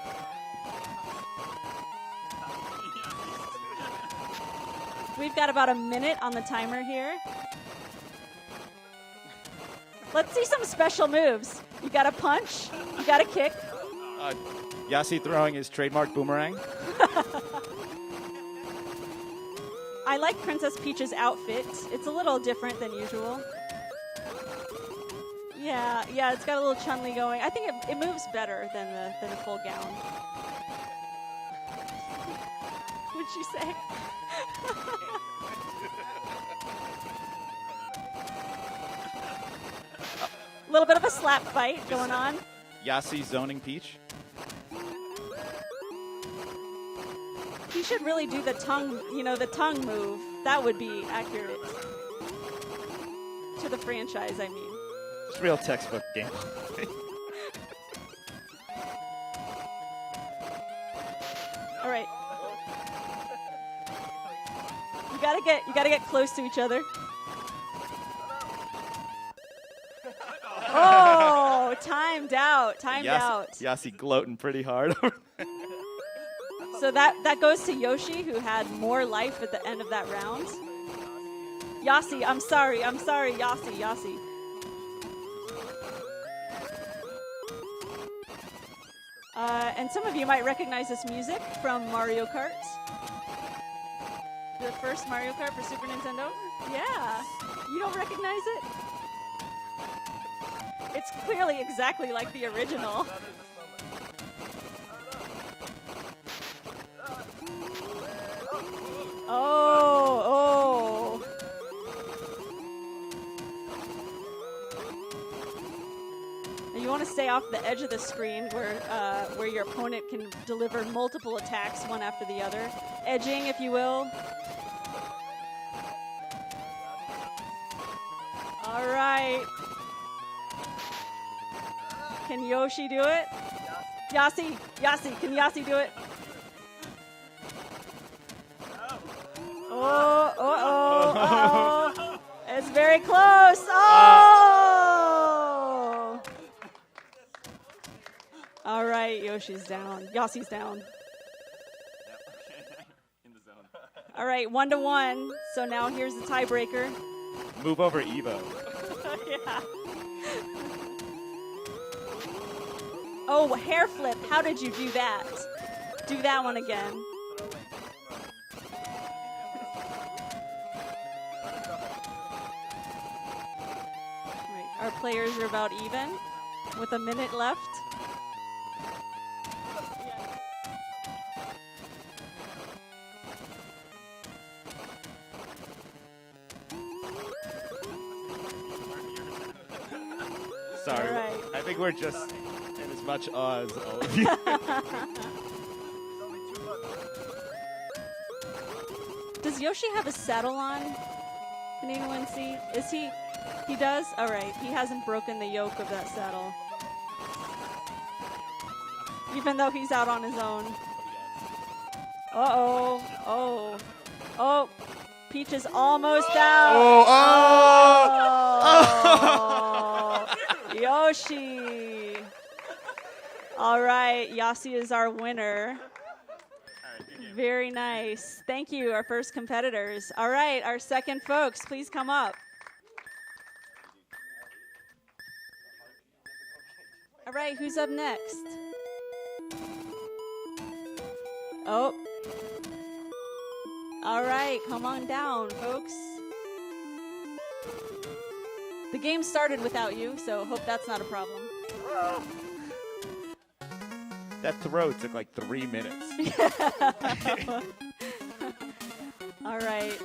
We've got about a minute on the timer here. Let's see some special moves. You got a punch. You got a kick.
Yassi throwing his trademark boomerang.
I like Princess Peach's outfit. It's a little different than usual. Yeah, it's got a little Chun-Li going. I think it moves better than the full gown. What'd she say? A little bit of a slap fight going on.
Yassi zoning Peach.
He should really do the tongue, the tongue move. That would be accurate to the franchise, I mean.
It's real textbook game.
All right. You gotta get close to each other. Oh, timed out.
Yassi gloating pretty hard.
So that goes to Yoshi, who had more life at the end of that round. Yassi, I'm sorry, Yassi. And some of you might recognize this music from Mario Kart. The first Mario Kart for Super Nintendo? Yeah. You don't recognize it? It's clearly exactly like the original. Oh. And you want to stay off the edge of the screen where your opponent can deliver multiple attacks one after the other. Edging, if you will. All right. Can Yoshi do it? Yassi, can Yassi do it? Oh. It's very close. Oh! All right, Yoshi's down. Yassi's down.
In the zone.
All right, 1-1. So now here's the tiebreaker.
Move over Evo.
Yeah. Oh, hair flip. How did you do that? Do that one again. Right. Our players are about even with a minute left.
Sorry.
All right.
I think we're just in as much awe as all of you.
Does Yoshi have a saddle on? Can anyone see? Is he? He does? All right. He hasn't broken the yoke of that saddle. Even though he's out on his own. Uh-oh. Oh. Peach is almost out. Oh. Yoshi. All right. Yassi is our winner. Very nice. Thank you, our first competitors. All right, our second folks, please come up. All right, who's up next? Oh. All right, come on down, folks. The game started without you, so hope that's not a problem.
That throw took like 3 minutes.
All right.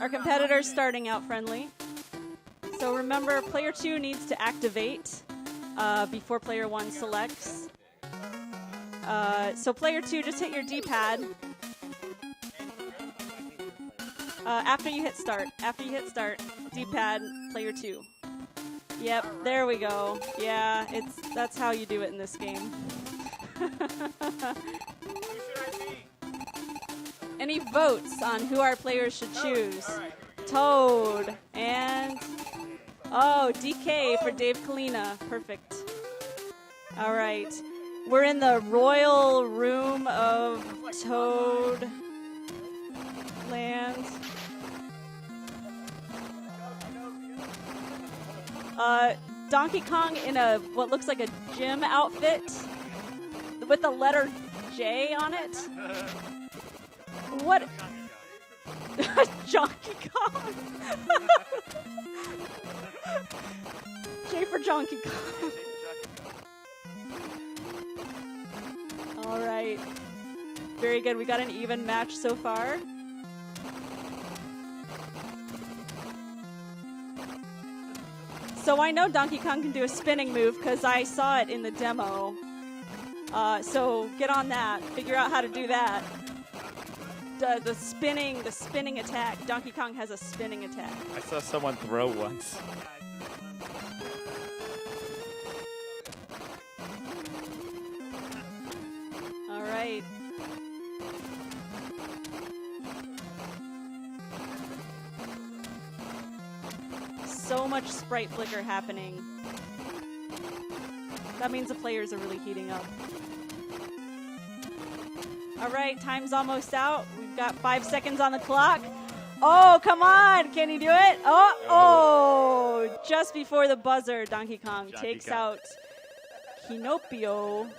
Our competitor's starting out friendly. So remember, player 2 needs to activate before player 1 selects. So player 2, just hit your D-pad. After you hit start, D-pad, player 2. Yep, there we go. Yeah, that's how you do it in this game. Any votes on who our players should choose? Toad and DK for Dave Kalina. Perfect. All right. We're in the royal room of Toad Land. Donkey Kong in a what looks like a gym outfit with the letter J on it. What? Donkey Kong. J for Donkey Kong. All right. Very good. We got an even match so far. So I know Donkey Kong can do a spinning move because I saw it in the demo. So get on that. Figure out how to do that. The spinning attack. Donkey Kong has a spinning attack.
I saw someone throw once.
All right. So much sprite flicker happening. That means the players are really heating up. All right, time's almost out. We've got 5 seconds on the clock. Oh, come on. Can he do it? Oh, just before the buzzer, Donkey Kong takes out Kinopio.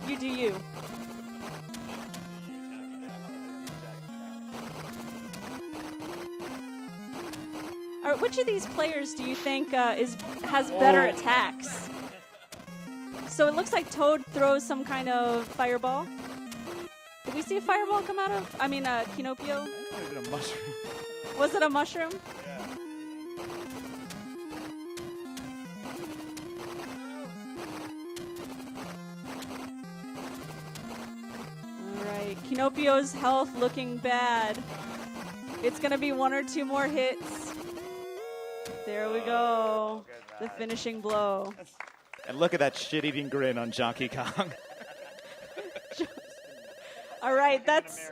You do you. All right, which of these players do you think has better attacks? So it looks like Toad throws some kind of fireball. Did we see a fireball come out of? I mean, Kinopio.
Was it a mushroom?
Was it a mushroom? Kinopio's health looking bad. It's going to be 1 or 2 more hits. There we go. The finishing blow.
And look at that shit-eating grin on Donkey Kong.
All right, that's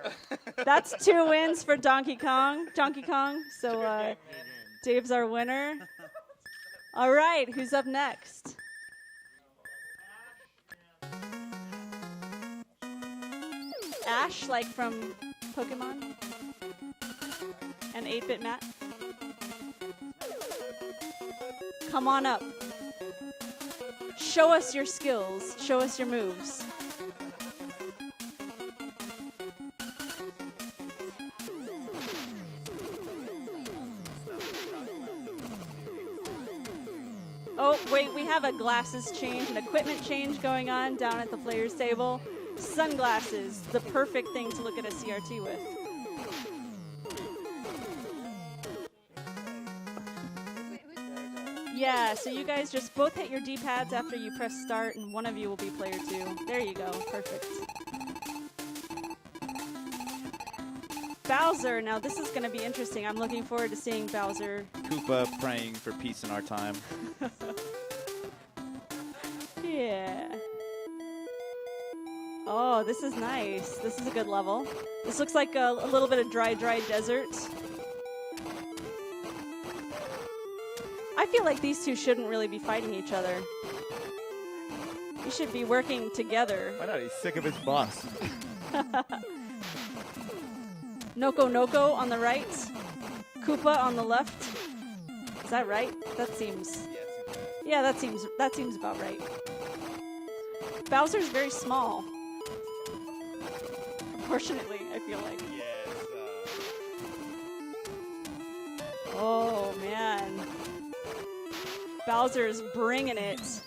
2 wins for Donkey Kong. So Dave's our winner. All right, who's up next? Ash, like from Pokemon? And 8-Bit Matt? Come on up. Show us your skills. Show us your moves. Oh, wait, we have a glasses change, an equipment change going on down at the players' table. Sunglasses, the perfect thing to look at a CRT with. Yeah, so you guys just both hit your D-pads after you press start, and one of you will be player 2. There you go, perfect. Bowser, now this is going to be interesting. I'm looking forward to seeing Bowser.
Koopa praying for peace in our time.
Yeah. Oh, this is nice. This is a good level. This looks like a little bit of dry desert. I feel like these two shouldn't really be fighting each other. You should be working together.
Why not? He's sick of his boss.
Noko on the right. Koopa on the left. Is that right? That seems... Yeah, that seems about right. Bowser's very small. Proportionately, I feel like. Oh, man. Bowser's bringing it.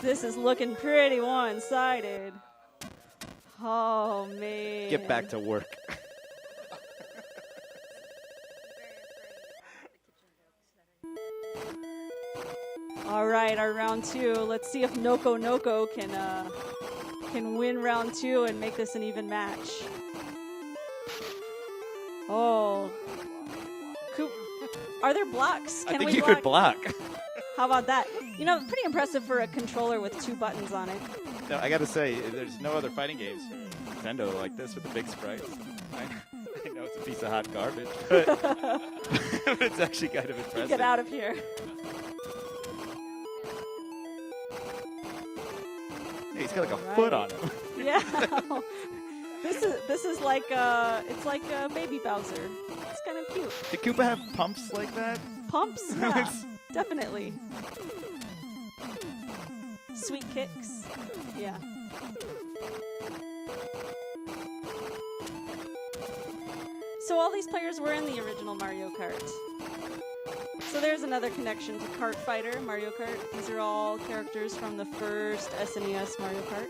This is looking pretty one-sided. Oh, man.
Get back to work.
All right, our round 2. Let's see if Noko can win round 2 and make this an even match. Oh. Are there blocks?
I think you could block.
How about that? You know, pretty impressive for a controller with 2 buttons on it.
No, I got to say, there's no other fighting games for Nintendo like this with the big sprites. I know it's a piece of hot garbage, but it's actually kind of impressive.
Get out of here.
He's got like a foot on him.
Yeah. This is like it's like a baby Bowser. It's kind of cute.
Did Koopa have pumps like that?
Pumps? Yeah, definitely. Sweet kicks. Yeah. So all these players were in the original Mario Kart. So there's another connection to Kart Fighter, Mario Kart. These are all characters from the first SNES Mario Kart.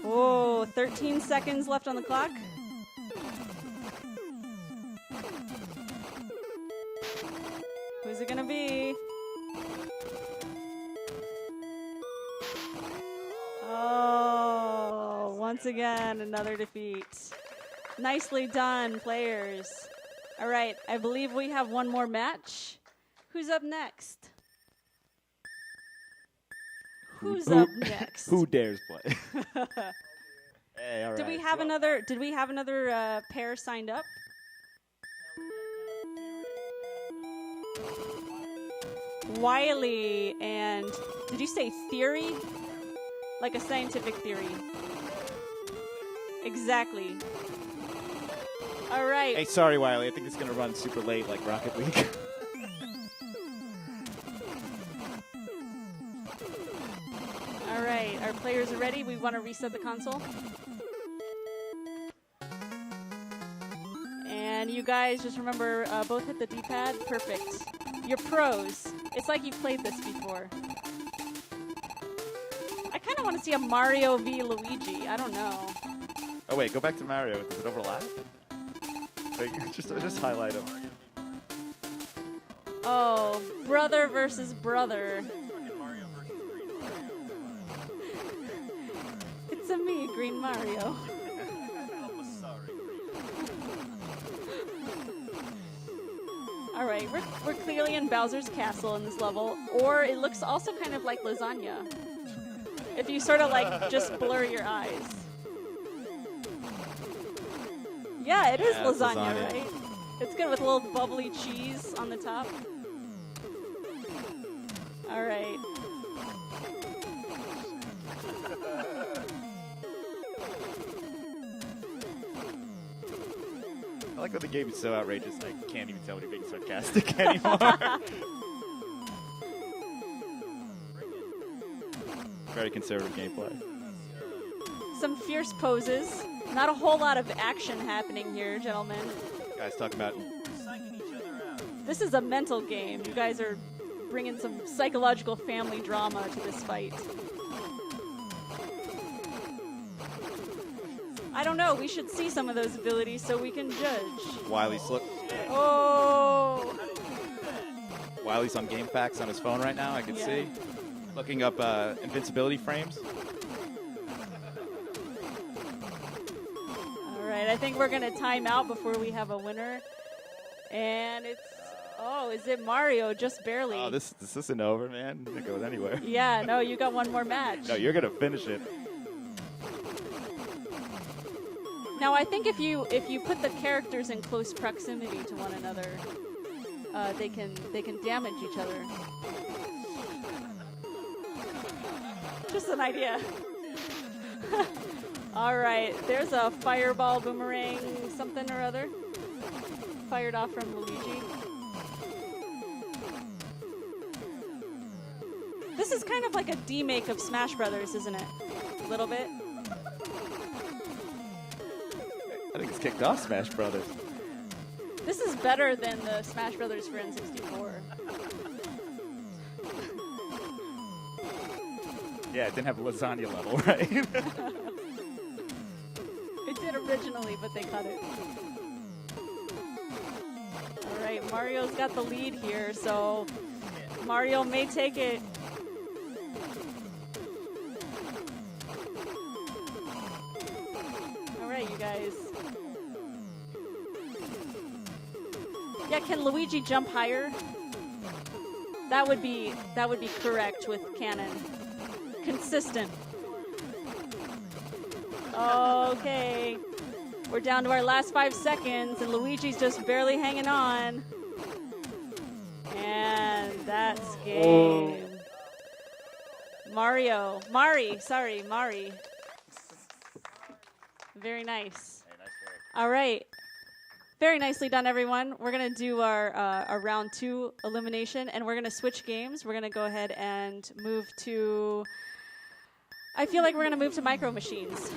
Oh, 13 seconds left on the clock. Who's it gonna be? Oh, once again, another defeat. Nicely done, players. All right, I believe we have one more match. Who's up next? Who's up next?
Who dares play? Hey, all right.
Did we have another pair signed up? Wiley and did you say theory? Like a scientific theory. Exactly. All right.
Hey, sorry, Wiley. I think it's going to run super late like Rocket League.
All right. Our players are ready. We want to reset the console. And you guys just remember both hit the D-pad. Perfect. You're pros. It's like you've played this before. I kind of want to see a Mario v. Luigi. I don't know.
Oh, wait. Go back to Mario. Does it overlap? Like, just highlight him.
Oh, brother versus brother. It's a me, Green Mario. All right, we're clearly in Bowser's castle in this level, or it looks also kind of like lasagna. If you sort of like just blur your eyes. Yeah, it is lasagna, right? It's good with a little bubbly cheese on the top. All right.
I like when the game is so outrageous, I can't even tell when you're being sarcastic anymore. Very conservative gameplay.
Some fierce poses. Not a whole lot of action happening here, gentlemen.
Guys talk about...
This is a mental game. You guys are bringing some psychological family drama to this fight. I don't know. We should see some of those abilities so we can judge.
Wiley's
Oh!
Wiley's on GameFAQs on his phone right now, I can see. Looking up invincibility frames.
All right, I think we're going to time out before we have a winner. And it's... Oh, is it Mario? Just barely.
Oh, this isn't over, man. It goes anywhere.
Yeah, no, you got one more match.
No, you're going to finish it.
Now, I think if you put the characters in close proximity to one another, they can damage each other. Just an idea. All right, there's a fireball boomerang something or other fired off from Luigi. This is kind of like a demake of Smash Brothers, isn't it? A little bit.
I think it's kicked off Smash Brothers.
This is better than the Smash Brothers for N64.
Yeah, it didn't have a lasagna level, right?
It did originally, but they cut it. All right, Mario's got the lead here, so Mario may take it. All right, you guys. Yeah, can Luigi jump higher? That would be correct with canon. Consistent. Okay. We're down to our last 5 seconds, and Luigi's just barely hanging on. And That's game. Mari. Very nice.
Hey, nice work.
All right. Very nicely done, everyone. We're going to do our round 2 elimination, and we're going to switch games. We're going to go ahead and move to... I feel like we're going to move to Micro Machines.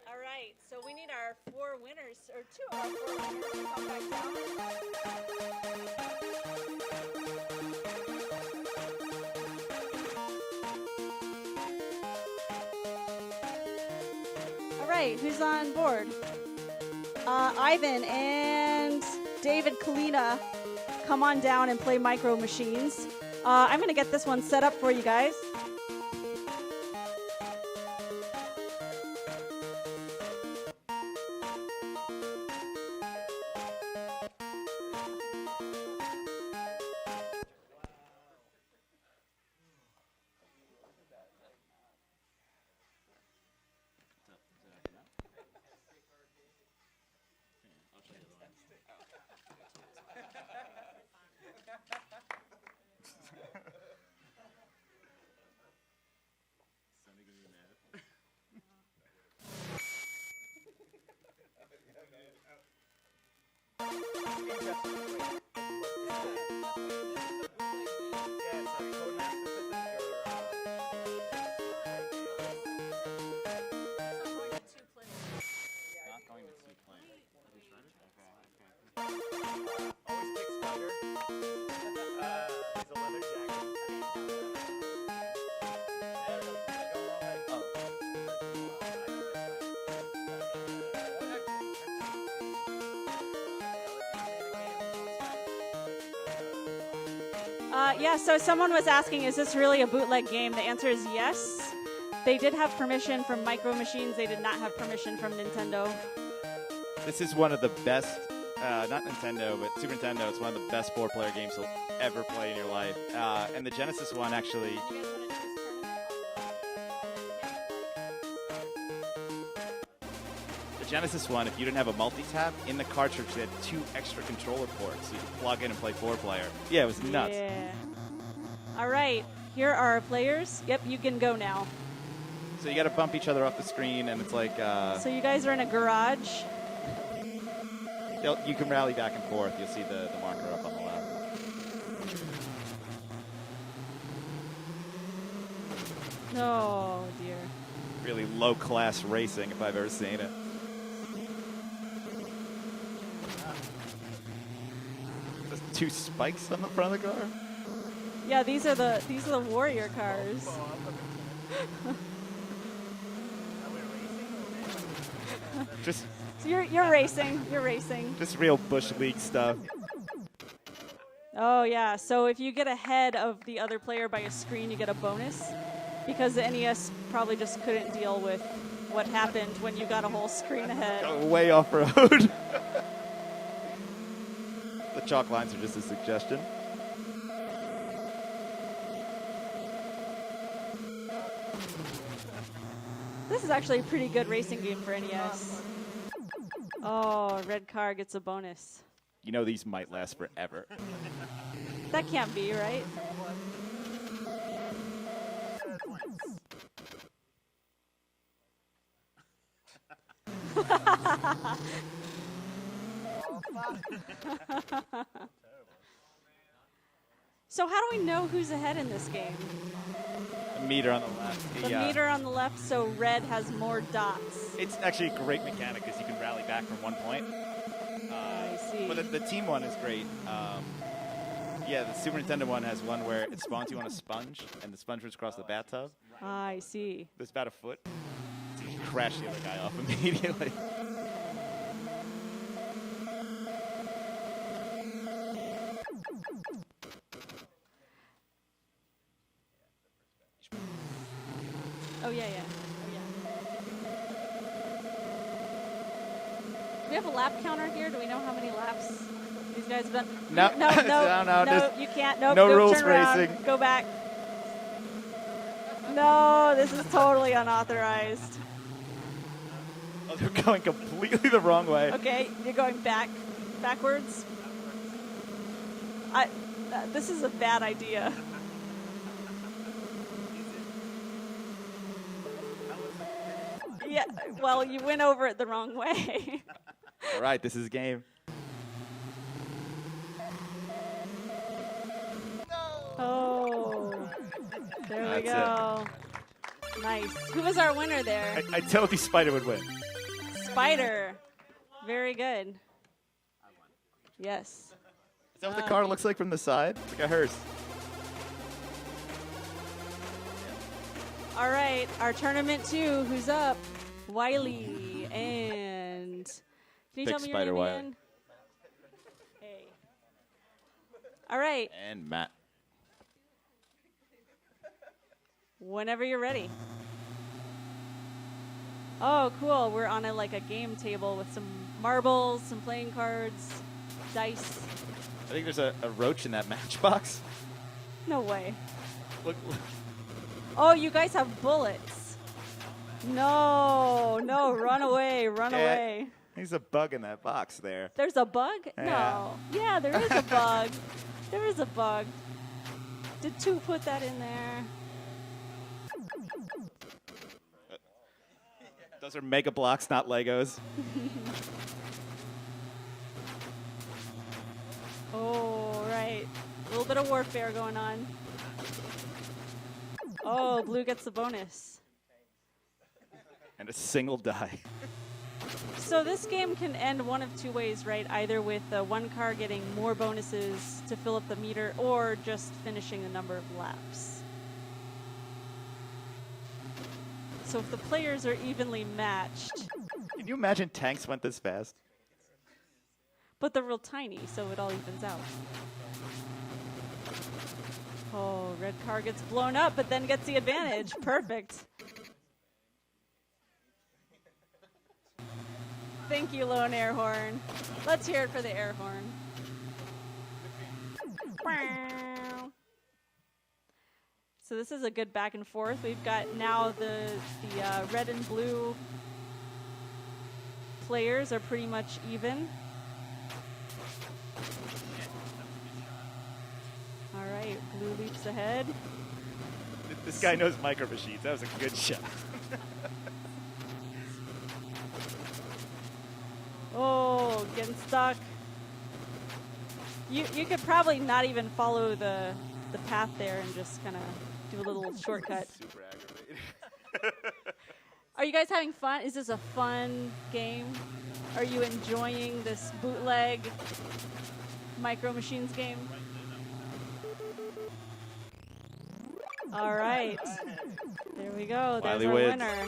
All right, so we need our 4 winners, or 2 of our 4 winners to come back down. All right, who's on board? Ivan and David Kalina, come on down and play Micro Machines. I'm going to get this one set up for you guys. Yeah, so someone was asking, is this really a bootleg game? The answer is yes. They did have permission from Micro Machines. They did not have permission from Nintendo.
This is one of the best, not Nintendo, but Super Nintendo. It's one of the best 4-player games you'll ever play in your life. And the Genesis one actually... The Genesis one, if you didn't have a multi-tap, in the cartridge they had 2 extra controller ports, so you could plug in and play 4-player. Yeah, it was nuts.
Yeah. All right, here are our players. Yep, you can go now.
So you got to bump each other off the screen, and it's like...
So you guys are in a garage.
You can rally back and forth. You'll see the marker up on the left.
Oh, dear.
Really low-class racing, if I've ever seen it. Just 2 spikes on the front of the car?
Yeah, these are the warrior cars.
Just
So you're racing. You're racing.
Just real Bush League stuff.
Oh yeah. So if you get ahead of the other player by a screen, you get a bonus, because the NES probably just couldn't deal with what happened when you got a whole screen ahead.
Go way off road. The chalk lines are just a suggestion.
This is actually a pretty good racing game for NES. Oh, red car gets a bonus.
You know these might last forever.
That can't be, right? So how do we know who's ahead in this game?
The meter on the left.
The meter on the left, so red has more dots.
It's actually a great mechanic because you can rally back from one point.
I see.
But the team one is great. Yeah, the Super Nintendo one has one where it spawns you on a sponge, and the sponge runs across the bathtub.
I see.
There's about a foot. So you crash the other guy off immediately.
Oh, yeah, yeah. Oh, yeah. Do we have a lap counter here? Do we know how many laps? These guys have done.
No,
no,
no,
no,
there's
you can't. Nope,
no
go
rules
turn around,
racing.
Go back. No, this is totally unauthorized.
Oh, they're going completely the wrong way.
Okay, you're going backwards. This is a bad idea. Yeah, well, you went over it the wrong way.
All right, this is game.
Oh, there we
That's
go. Nice. Who was our winner there?
I told you Spider would win.
Spider. Very good. Yes.
Is that what the car looks like from the side? It's like a hearse.
All right, our tournament 2. Who's up? Wiley and. Can you
Pick
tell me
Spider
your name
Wiley.
again? Hey. All right.
And Matt.
Whenever you're ready. Oh, cool. We're on a game table with some marbles, some playing cards, dice.
I think there's a roach in that matchbox.
No way.
Look.
Oh, you guys have bullets. No, run away, run away.
There's a bug in that box there.
There's a bug?
Yeah.
No. Yeah, there is a bug. There is a bug. Did 2 put that in there?
Those are Mega Blocks, not Legos.
Oh, right. A little bit of warfare going on. Oh, blue gets the bonus.
And a single die.
So this game can end one of 2 ways, right? Either with one car getting more bonuses to fill up the meter, or just finishing the number of laps. So if the players are evenly matched,
Can you imagine tanks went this fast?
but they're real tiny, so it all evens out. Oh, red car gets blown up, but then gets the advantage. Perfect. Thank you, lone air horn. Let's hear it for the air horn. So this is a good back and forth. We've got now the red and blue players are pretty much even. All right, blue leaps ahead.
This guy knows micro machines. That was a good shot.
Oh, getting stuck. You could probably not even follow the path there and just kind of do a little shortcut.
Super aggravating.
Are you guys having fun? Is this a fun game? Are you enjoying this bootleg Micro Machines game? All right. There we go. There's
Wiley
our
wins.
winner.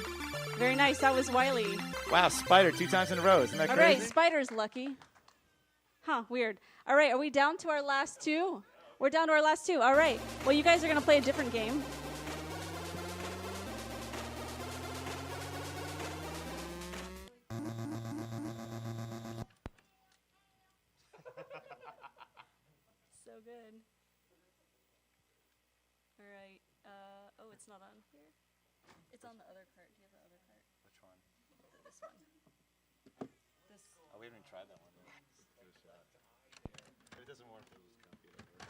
Very nice. That was Wiley.
Wow, Spider 2 times in a row. Isn't that
All
crazy?
right, Spider's lucky. Huh, weird. All right, are we down to our last 2? We're down to our last 2. All right. Well, you guys are going to play a different game. So good. All right. Oh, it's not on here? It's on the other cart. Do you have the other cart?
Which one?
This one. This.
Oh, we haven't even tried that one. Give it a shot. If it doesn't work, we'll just copy it over.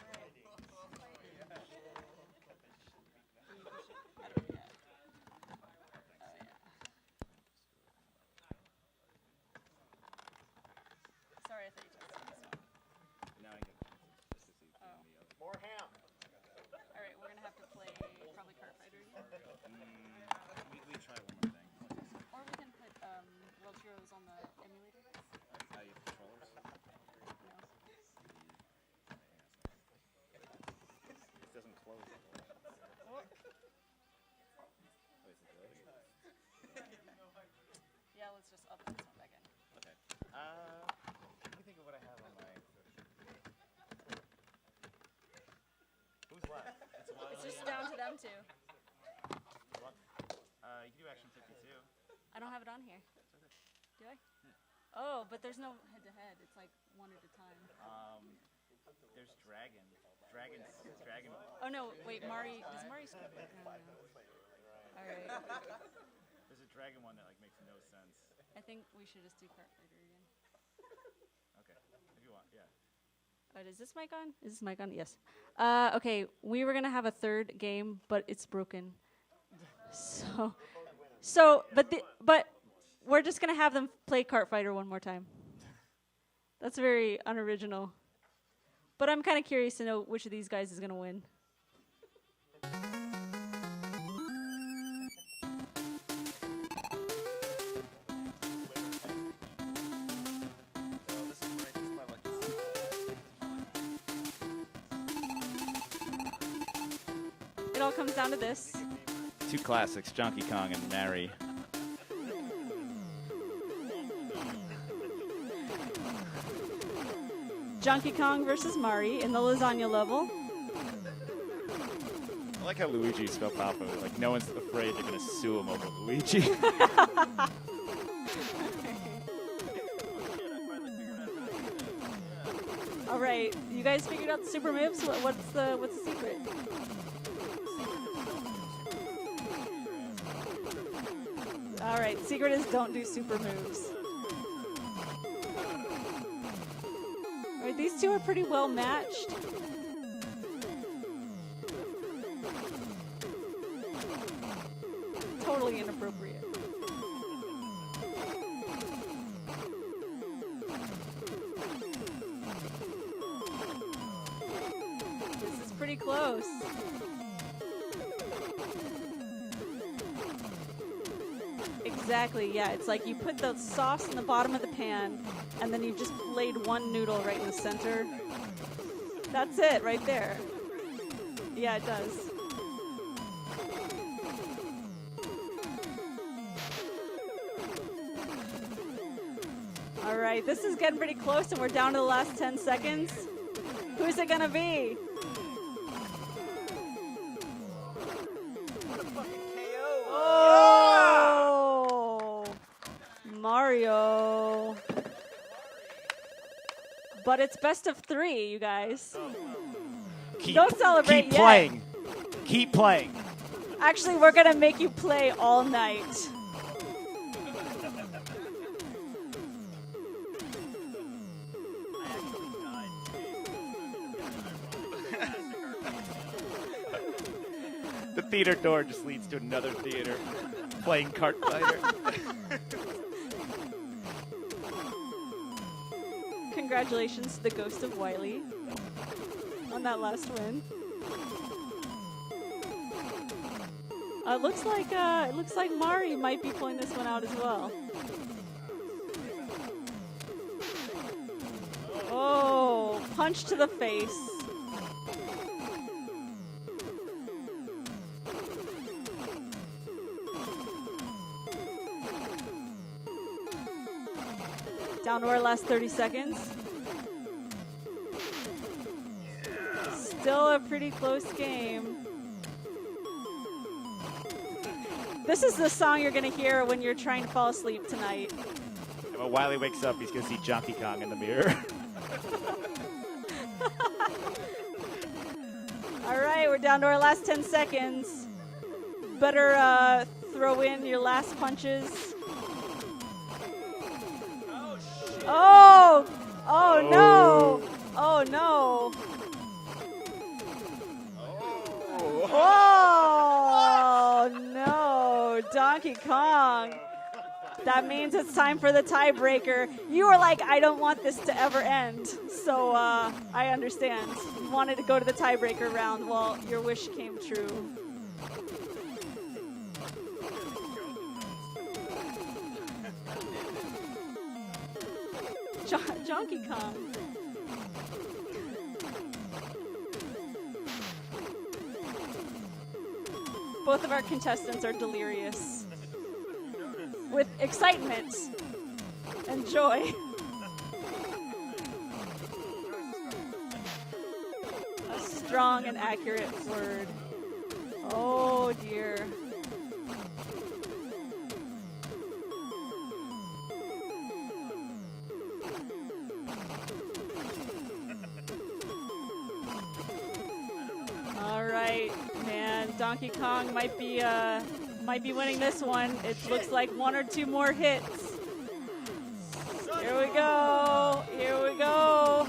Sorry, I thought you took this one.
Now I get this is the other.
More ham.
All right, we're gonna have to play probably Kart Fighter again,
We try one more thing.
or we can put World Heroes on the emulator.
You have controllers? This doesn't close.
Yeah, let's just up this one back in.
Okay. Let me think of what I have on my. Who's left?
It's just down to them two.
You can do Action 52.
I don't have it on here. Do I? Oh, but there's no head-to-head. It's like one at a time.
There's Dragon. Dragon.
Oh, no, wait, Mari. Does Mari skip it? No. All right.
There's a Dragon one that like makes no sense.
I think we should just do Cart Fighter again.
Okay, if you want, yeah.
Is this mic on? Is this mic on? Yes. Okay, we were going to have a third game, but it's broken. But we're just going to have them play Cart Fighter one more time. That's very unoriginal. But I'm kind of curious to know which of these guys is going to win. It all comes down to this.
Two classics, Donkey Kong and Mary.
Donkey Kong versus Mari in the lasagna level.
I like how Luigi is so popular. Like, no one's afraid they're going to sue him over Luigi.
All right, you guys figured out the super moves? What's the secret? All right, secret is don't do super moves. All right, these two are pretty well matched. Totally inappropriate. This is pretty close. Exactly, yeah. It's like you put the sauce in the bottom of the pan, and then you just laid one noodle right in the center. That's it, right there. Yeah, it does. All right, this is getting pretty close, and we're down to the last 10 seconds. Who's it gonna be? Oh, Mario. But it's best of 3, you guys. Don't celebrate
Keep
yet.
playing. Keep playing.
Actually, we're gonna make you play all night.
The theater door just leads to another theater playing Cart Fighter.
Congratulations to the Ghost of Wily on that last win. It looks like Mari might be pulling this one out as well. Oh, punch to the face. Down to our last 30 seconds. Still a pretty close game. This is the song you're going to hear when you're trying to fall asleep tonight.
And when Wiley wakes up, he's going to see Donkey Kong in the mirror.
All right, we're down to our last 10 seconds. Better throw in your last punches. Oh! Oh no! Oh no! Oh no! Donkey Kong. That means it's time for the tiebreaker. You were like, I don't want this to ever end. So I understand. You wanted to go to the tiebreaker round. Well, your wish came true. Donkey Kong. Both of our contestants are delirious with excitement and joy. A strong and accurate word. Oh dear. Donkey Kong might be winning this one. It looks like one or two more hits. Here we go. Here we go.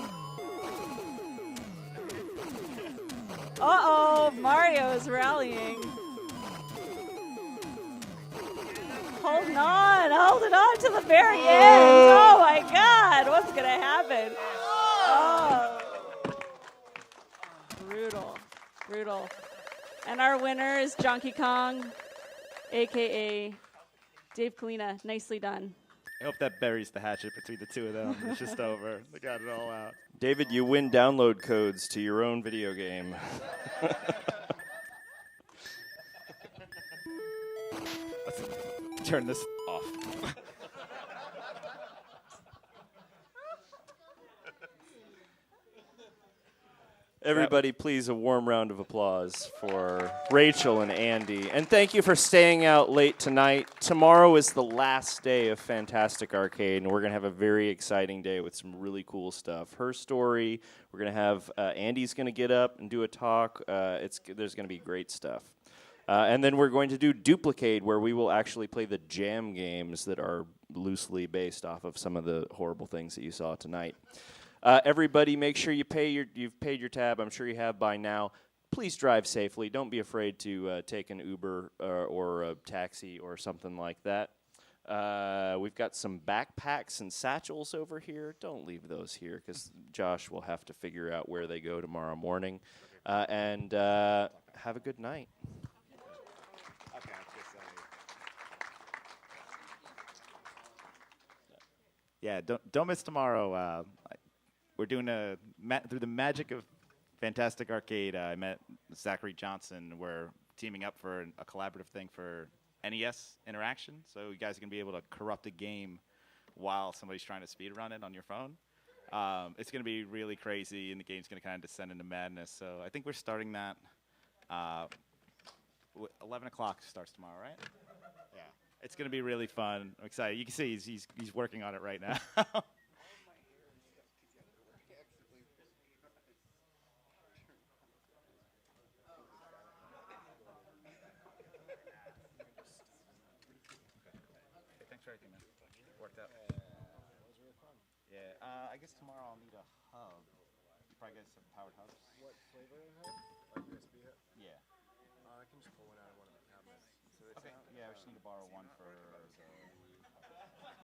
Uh-oh, Mario is rallying. Holding on to the very end. Oh my God, what's gonna happen? Oh. Brutal. And our winner is Donkey Kong, AKA Dave Kalina. Nicely done.
I hope that buries the hatchet between the two of them. It's just over. They got it all out.
David, you win download codes to your own video game.
Let's turn this off.
Everybody, please, a warm round of applause for Rachel and Andy. And thank you for staying out late tonight. Tomorrow is the last day of Fantastic Arcade, and we're going to have a very exciting day with some really cool stuff. Her story, we're going to have Andy's going to get up and do a talk. There's going to be great stuff. And then we're going to do Duplicade, where we will actually play the jam games that are loosely based off of some of the horrible things that you saw tonight. Everybody, make sure you've paid your tab. I'm sure you have by now. Please drive safely. Don't be afraid to take an Uber or a taxi or something like that. We've got some backpacks and satchels over here. Don't leave those here because Josh will have to figure out where they go tomorrow morning. And have a good night.
Yeah, don't miss tomorrow. We're doing through the magic of Fantastic Arcade. I met Zachary Johnson. We're teaming up for a collaborative thing for NES interaction. So you guys are gonna be able to corrupt a game while somebody's trying to speedrun it on your phone. It's gonna be really crazy, and the game's gonna kind of descend into madness. So I think we're starting that. 11 o'clock starts tomorrow, right? Yeah. It's gonna be really fun. I'm excited. You can see he's working on it right now. Worked out. Yeah, I guess tomorrow I'll need a hub. You probably get some powered hubs.
What flavor hub? A USB hub?
Yeah.
I can just pull one out of one of the cabinets.
Okay. Yeah, I just need to borrow one for the